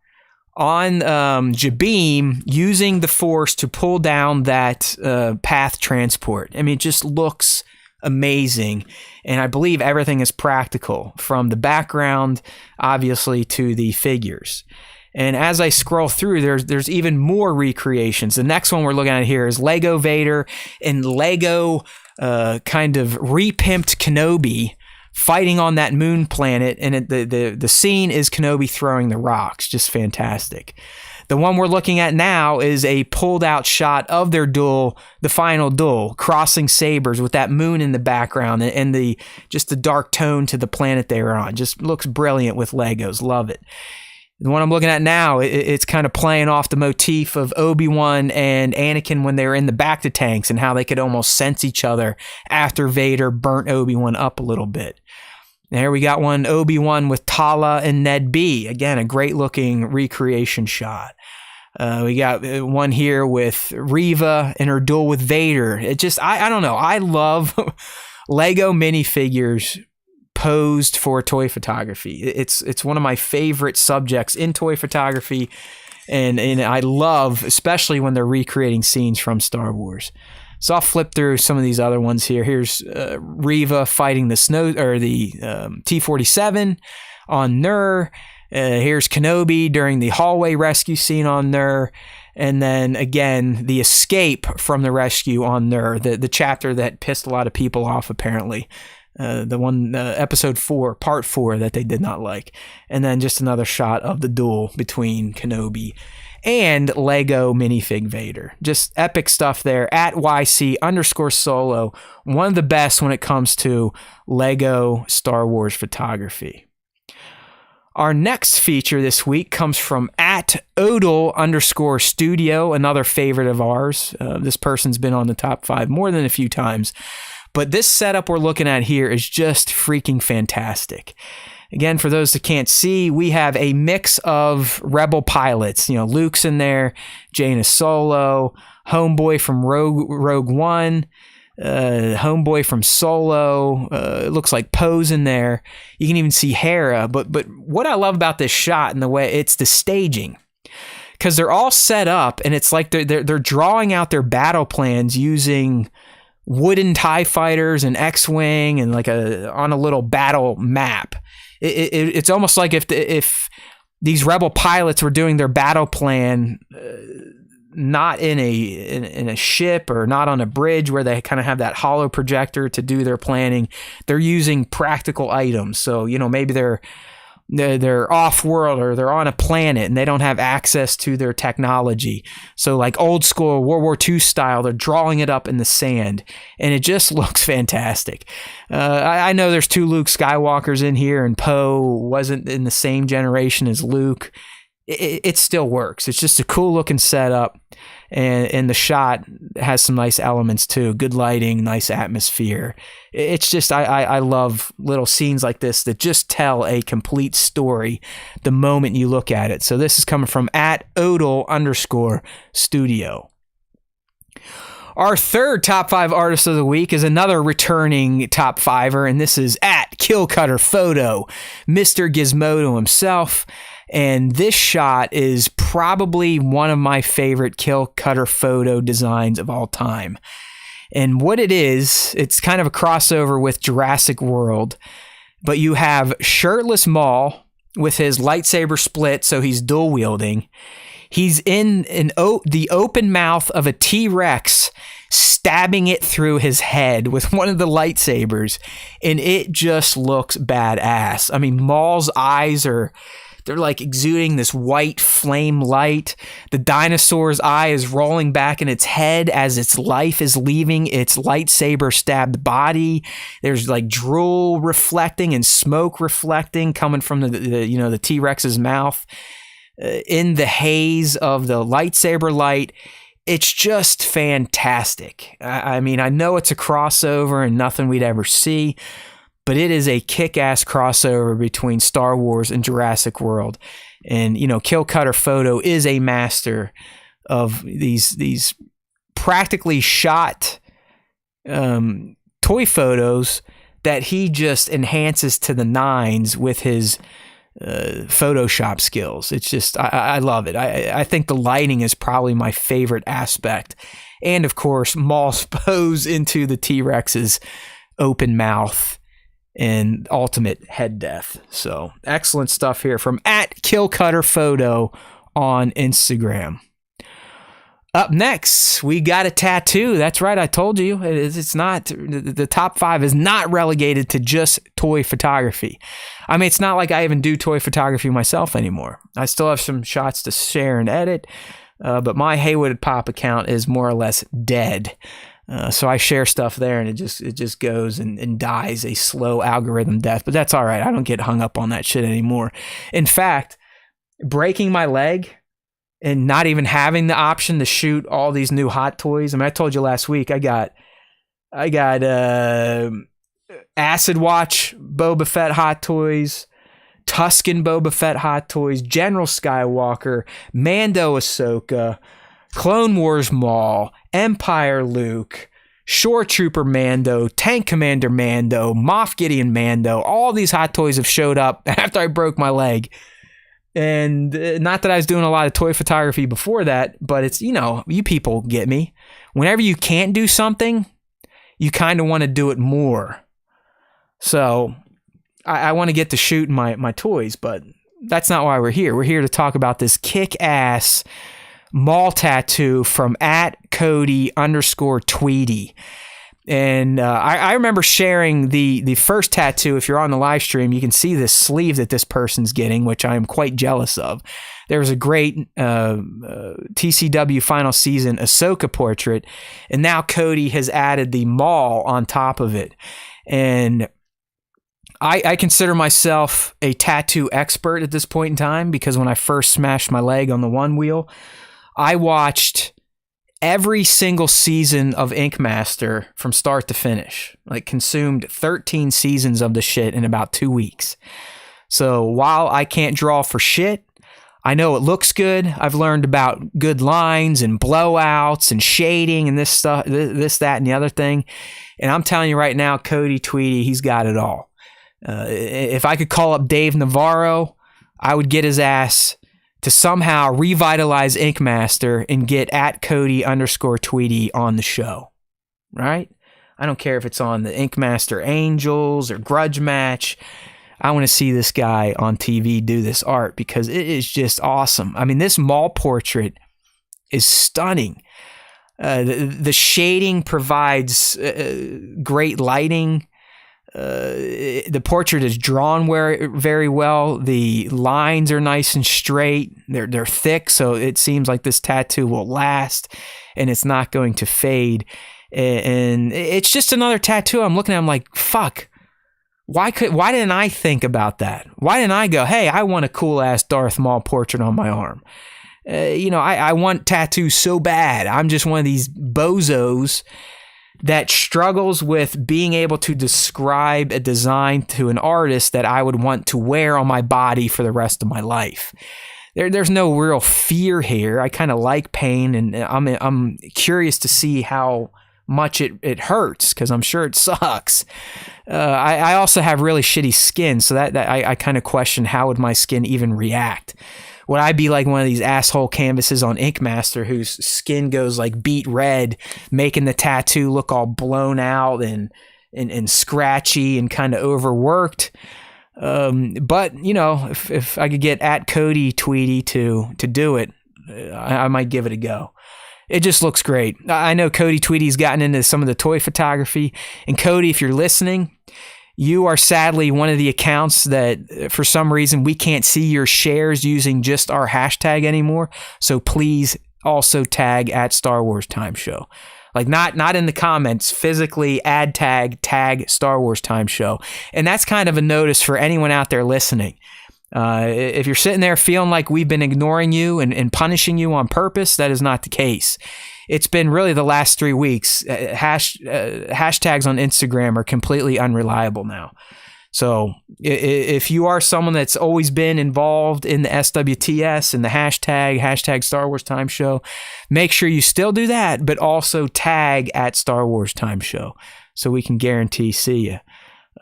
on Jabeam using the Force to pull down that path transport. I mean, it just looks amazing, and I believe everything is practical, from the background obviously to the figures. And as I scroll through, there's even more recreations. The next one we're looking at here is Lego Vader and Lego kind of repimped Kenobi fighting on that moon planet, and the scene is Kenobi throwing the rocks. Just fantastic. The one we're looking at now is a pulled out shot of their duel, the final duel, crossing sabers with that moon in the background and the dark tone to the planet they were on. Just looks brilliant with Legos. Love it. The one I'm looking at now, it's kind of playing off the motif of Obi-Wan and Anakin when they were in the bacta tanks and how they could almost sense each other after Vader burnt Obi-Wan up a little bit. There we got one, Obi-Wan with Tala and Ned B. Again, a great looking recreation shot. We got one here with Reva and her duel with Vader. It just, I don't know. I love Lego minifigures posed for toy photography. It's one of my favorite subjects in toy photography. And I love, especially when they're recreating scenes from Star Wars. So I'll flip through some of these other ones here. Here's Reva fighting the T-47 on Nur. Here's Kenobi during the hallway rescue scene on Nur. And then again, the escape from the rescue on Nur, the chapter that pissed a lot of people off apparently. The one, episode 4, part 4 that they did not like. And then just another shot of the duel between Kenobi and Lego minifig Vader. Just epic stuff there at YC_Solo. One of the best when it comes to Lego Star Wars photography. Our next feature this week comes from at Odal_Studio, another favorite of ours. This person's been on the top 5 more than a few times. But this setup we're looking at here is just freaking fantastic. Again, for those that can't see, we have a mix of Rebel pilots. Luke's in there, Jaina Solo, Homeboy from Rogue One, Homeboy from Solo. It looks like Poe's in there. You can even see Hera. But what I love about this shot and the way it's the staging, because they're all set up, and it's like they're drawing out their battle plans using wooden TIE fighters and X-Wing and on a little battle map. It's almost like if these Rebel pilots were doing their battle plan not in a ship or not on a bridge where they kind of have that holo projector to do their planning. They're using practical items. So, maybe they're off-world or they're on a planet and they don't have access to their technology. So like old school World War II style, they're drawing it up in the sand, and it just looks fantastic. I know there's 2 Luke Skywalkers in here, and Poe wasn't in the same generation as Luke. It still works. It's just a cool looking setup, and the shot has some nice elements too. Good lighting, nice atmosphere. It's just, I love little scenes like this that just tell a complete story the moment you look at it. So this is coming from at Odal_Studio. Our third top 5 artist of the week is another returning top 5er, and this is at Kill Cutter Photo, Mr. Gizmodo himself. And this shot is probably one of my favorite Kill Cutter Photo designs of all time. And what it is, it's kind of a crossover with Jurassic World, but you have shirtless Maul with his lightsaber split, so he's dual wielding. He's in the open mouth of a T-Rex, stabbing it through his head with one of the lightsabers, and it just looks badass. I mean, Maul's eyes they're like exuding this white flame light. The dinosaur's eye is rolling back in its head as its life is leaving its lightsaber stabbed body. There's like drool reflecting and smoke reflecting coming from the T-Rex's mouth. In the haze of the lightsaber light, it's just fantastic. I mean, I know it's a crossover and nothing we'd ever see, but it is a kick-ass crossover between Star Wars and Jurassic World. And, Kill Cutter Photo is a master of these practically shot toy photos that he just enhances to the nines with his Photoshop skills. It's just, I love it. I think the lighting is probably my favorite aspect. And, of course, Maul's pose into the T-Rex's open mouth and ultimate head death. So excellent stuff here from @KillCutterPhoto on Instagram. Up next, we got a tattoo. That's right, I told you. It's not, the top 5 is not relegated to just toy photography. I mean, it's not like I even do toy photography myself anymore. I still have some shots to share and edit, but my Haywood Pop account is more or less dead. So I share stuff there, and it just goes and dies a slow algorithm death. But that's all right. I don't get hung up on that shit anymore. In fact, breaking my leg and not even having the option to shoot all these new hot toys. I mean, I told you last week I got Acid Watch Boba Fett hot toys, Tusken Boba Fett hot toys, General Skywalker, Mando Ahsoka, Clone Wars Maul, Empire Luke, Shore Trooper Mando, Tank Commander Mando, Moff Gideon Mando. All these hot toys have showed up after I broke my leg. And not that I was doing a lot of toy photography before that, but it's, you people get me. Whenever you can't do something, you kind of want to do it more. So I want to get to shooting my toys, but that's not why we're here. We're here to talk about this kick-ass Maul tattoo from @Cody_Tweety. And I remember sharing the first tattoo. If you're on the live stream, you can see this sleeve that this person's getting, which I am quite jealous of. There was a great TCW final season Ahsoka portrait, and now Cody has added the Maul on top of it. And I consider myself a tattoo expert at this point in time, because when I first smashed my leg on the one wheel, I watched every single season of Ink Master from start to finish. Like, consumed 13 seasons of the shit in about 2 weeks. So while I can't draw for shit, I know it looks good. I've learned about good lines and blowouts and shading and this stuff, this, that, and the other thing. And I'm telling you right now, Cody Tweety, he's got it all. If I could call up Dave Navarro, I would get his ass to somehow revitalize Ink Master and get @Cody_Tweety on the show, right? I don't care if it's on the Ink Master Angels or Grudge Match. I want to see this guy on TV do this art, because it is just awesome. I mean, this Maul portrait is stunning. The shading provides great lighting. The portrait is drawn very well. The lines are nice and straight. They're thick, so it seems like this tattoo will last and it's not going to fade. And it's just another tattoo. I'm looking at, I'm like, fuck. Why didn't I think about that? Why didn't I go, hey, I want a cool ass Darth Maul portrait on my arm? I want tattoos so bad. I'm just one of these bozos that struggles with being able to describe a design to an artist that I would want to wear on my body for the rest of my life. There's no real fear here. I kind of like pain, and I'm curious to see how much it hurts, because I'm sure it sucks. I also have really shitty skin, so that I kind of question, how would my skin even react? Would I be like one of these asshole canvases on Ink Master whose skin goes like beet red, making the tattoo look all blown out and scratchy and kind of overworked? But if I could get at Cody Tweety to do it, I might give it a go. It just looks great. I know Cody Tweety's gotten into some of the toy photography. And Cody, if you're listening, you are sadly one of the accounts that for some reason we can't see your shares using just our hashtag anymore. So please also tag at Star Wars Time Show. Like not in the comments, physically tag Star Wars Time Show. And that's kind of a notice for anyone out there listening. If you're sitting there feeling like we've been ignoring you and punishing you on purpose, that is not the case. It's been really the last 3 weeks. Hashtags on Instagram are completely unreliable now. So if you are someone that's always been involved in the SWTS and the hashtag Star Wars Time Show, make sure you still do that, but also tag at Star Wars Time Show so we can guarantee see you.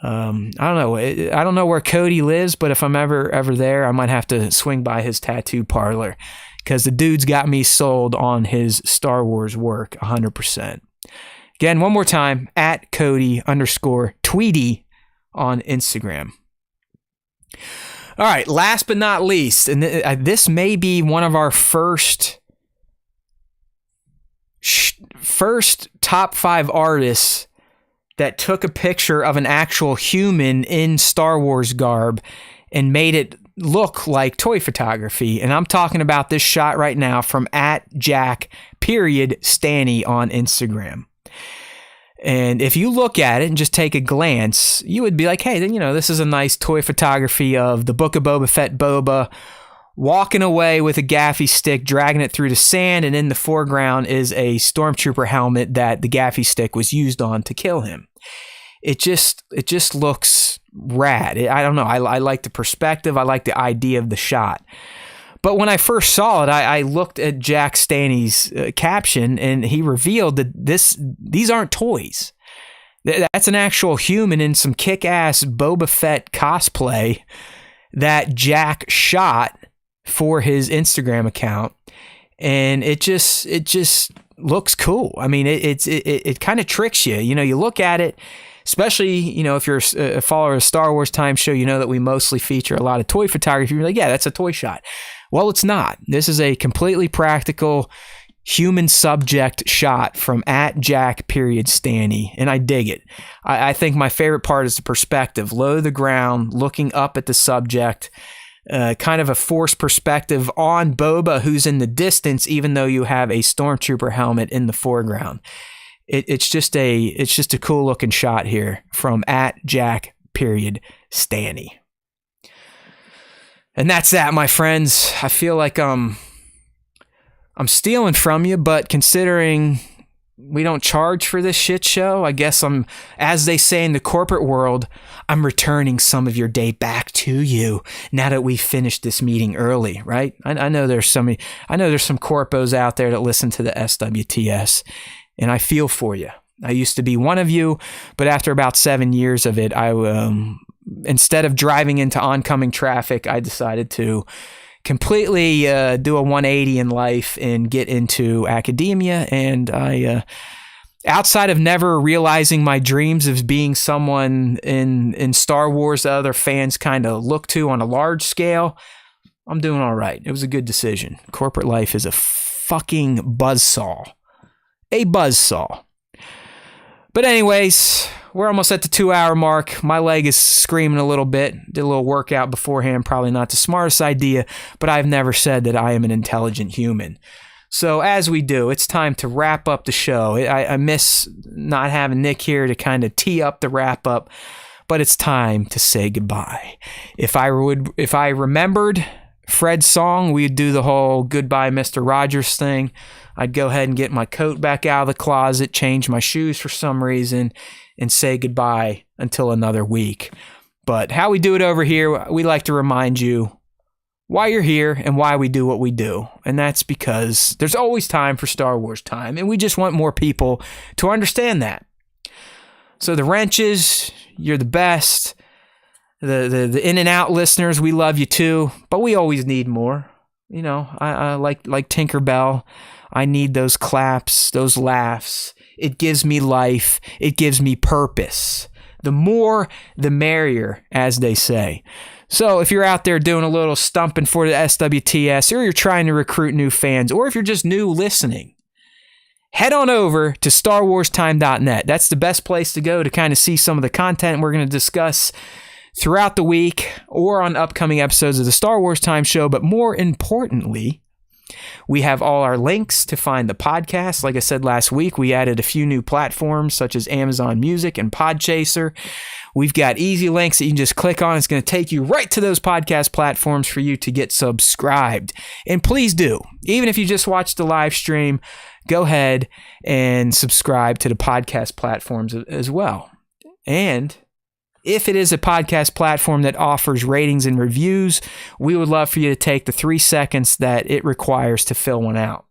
I don't know where Cody lives, but if I'm ever there, I might have to swing by his tattoo parlor because the dude's got me sold on his Star Wars work 100%. Again, one more time, at Cody_Tweety on Instagram. All right, last but not least, and this may be one of our first top 5 artists that took a picture of an actual human in Star Wars garb and made it look like toy photography. And I'm talking about this shot right now from at Jack_Stanny on Instagram. And if you look at it and just take a glance, you would be like, hey, then this is a nice toy photography of the Book of Boba Fett Boba walking away with a gaffy stick, dragging it through the sand, and in the foreground is a stormtrooper helmet that the gaffy stick was used on to kill him. It just looks rad. I don't know. I like the perspective. I like the idea of the shot. But when I first saw it, I looked at Jack Stanny's caption, and he revealed that these aren't toys. That's an actual human in some kick-ass Boba Fett cosplay that Jack shot for his Instagram account, and it just looks cool. I mean, it kind of tricks you. You look at it, especially if you're a follower of Star Wars Time Show, that we mostly feature a lot of toy photography. You're like, yeah, that's a toy shot. Well, it's not. This is a completely practical human subject shot from at Jack_Stanny, and I dig it. I think my favorite part is the perspective, low to the ground, looking up at the subject. Kind of a forced perspective on Boba, who's in the distance, even though you have a stormtrooper helmet in the foreground. It's just a cool looking shot here from at Jack_Stanny. And that's that, my friends. I feel like I'm stealing from you, but considering we don't charge for this shit show, I guess as they say in the corporate world, I'm returning some of your day back to you now that we finished this meeting early, right? I know there's some corpos out there that listen to the SWTS, and I feel for you. I used to be one of you, but after about 7 years of it, instead of driving into oncoming traffic, I decided to completely do a 180 in life and get into academia. And I, outside of never realizing my dreams of being someone in Star Wars that other fans kind of look to on a large scale, I'm doing all right. It was a good decision. Corporate life is a fucking buzzsaw. A buzzsaw. But anyways, we're almost at the 2-hour mark. My leg is screaming a little bit. Did a little workout beforehand. Probably not the smartest idea, but I've never said that I am an intelligent human. So as we do, it's time to wrap up the show. I miss not having Nick here to kind of tee up the wrap up, but it's time to say goodbye. If I remembered Fred's song, we'd do the whole Goodbye Mr. Rogers thing. I'd go ahead and get my coat back out of the closet, change my shoes for some reason, and say goodbye until another week. But how we do it over here, we like to remind you why you're here and why we do what we do. And that's because there's always time for Star Wars time, and we just want more people to understand that. So the wrenches, you're the best. The in and out listeners, we love you too, but we always need more. I like Tinkerbell. I need those claps, those laughs. It gives me life. It gives me purpose. the more, the merrier, as they say. So if you're out there doing a little stumping for the SWTS, or you're trying to recruit new fans, or if you're just new listening, head on over to StarWarsTime.net. That's the best place to go to kind of see some of the content we're going to discuss throughout the week or on upcoming episodes of the Star Wars Time Show. But more importantly, we have all our links to find the podcast. Like I said last week, we added a few new platforms such as Amazon Music and Podchaser. We've got easy links that you can just click on. It's going to take you right to those podcast platforms for you to get subscribed. And please do, even if you just watch the live stream, go ahead and subscribe to the podcast platforms as well. And if it is a podcast platform that offers ratings and reviews, we would love for you to take the 3 seconds that it requires to fill one out.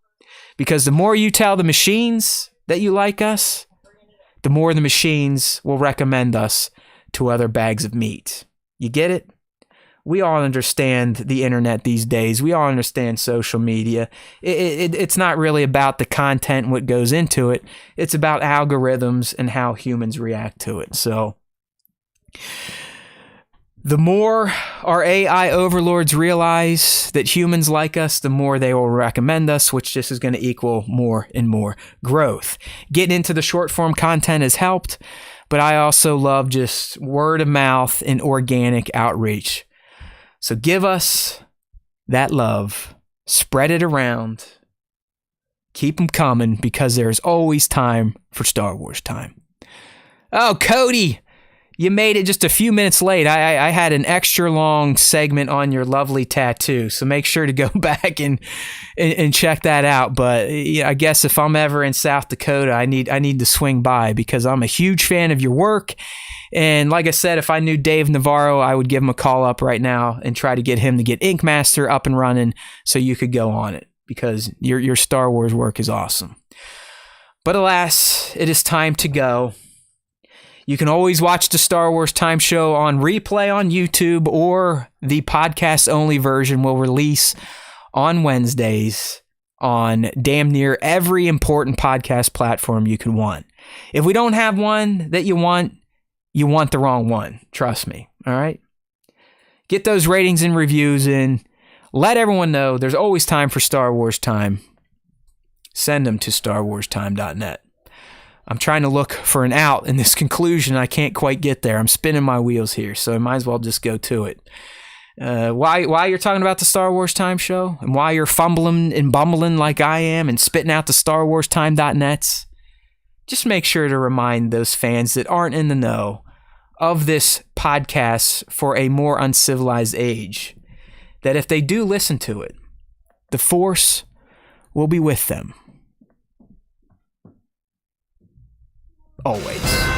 Because the more you tell the machines that you like us, the more the machines will recommend us to other bags of meat. You get it? We all understand the internet these days. We all understand social media. It's not really about the content and what goes into it. It's about algorithms and how humans react to it. So the more our AI overlords realize that humans like us, the more they will recommend us, which just is going to equal more and more growth. Getting into the short form content has helped, but I also love just word of mouth and organic outreach. So give us that love, spread it around, keep them coming, because there's always time for Star Wars Time. Oh, Cody, you made it just a few minutes late. I had an extra long segment on your lovely tattoo, so make sure to go back and check that out. But yeah, I guess if I'm ever in South Dakota, I need to swing by, because I'm a huge fan of your work. And like I said, if I knew Dave Navarro, I would give him a call up right now and try to get him to get Ink Master up and running so you could go on it, because your Star Wars work is awesome. But alas, it is time to go. You can always watch the Star Wars Time Show on replay on YouTube, or the podcast-only version will release on Wednesdays on damn near every important podcast platform you can want. If we don't have one that you want the wrong one. Trust me, all right? Get those ratings and reviews in. Let everyone know there's always time for Star Wars Time. Send them to StarWarsTime.net. I'm trying to look for an out in this conclusion. I can't quite get there. I'm spinning my wheels here, so I might as well just go to it. Why you're talking about the Star Wars Time Show, and why you're fumbling and bumbling like I am and spitting out the StarWarsTime.nets, just make sure to remind those fans that aren't in the know of this podcast for a more uncivilized age that if they do listen to it, the Force will be with them. Always.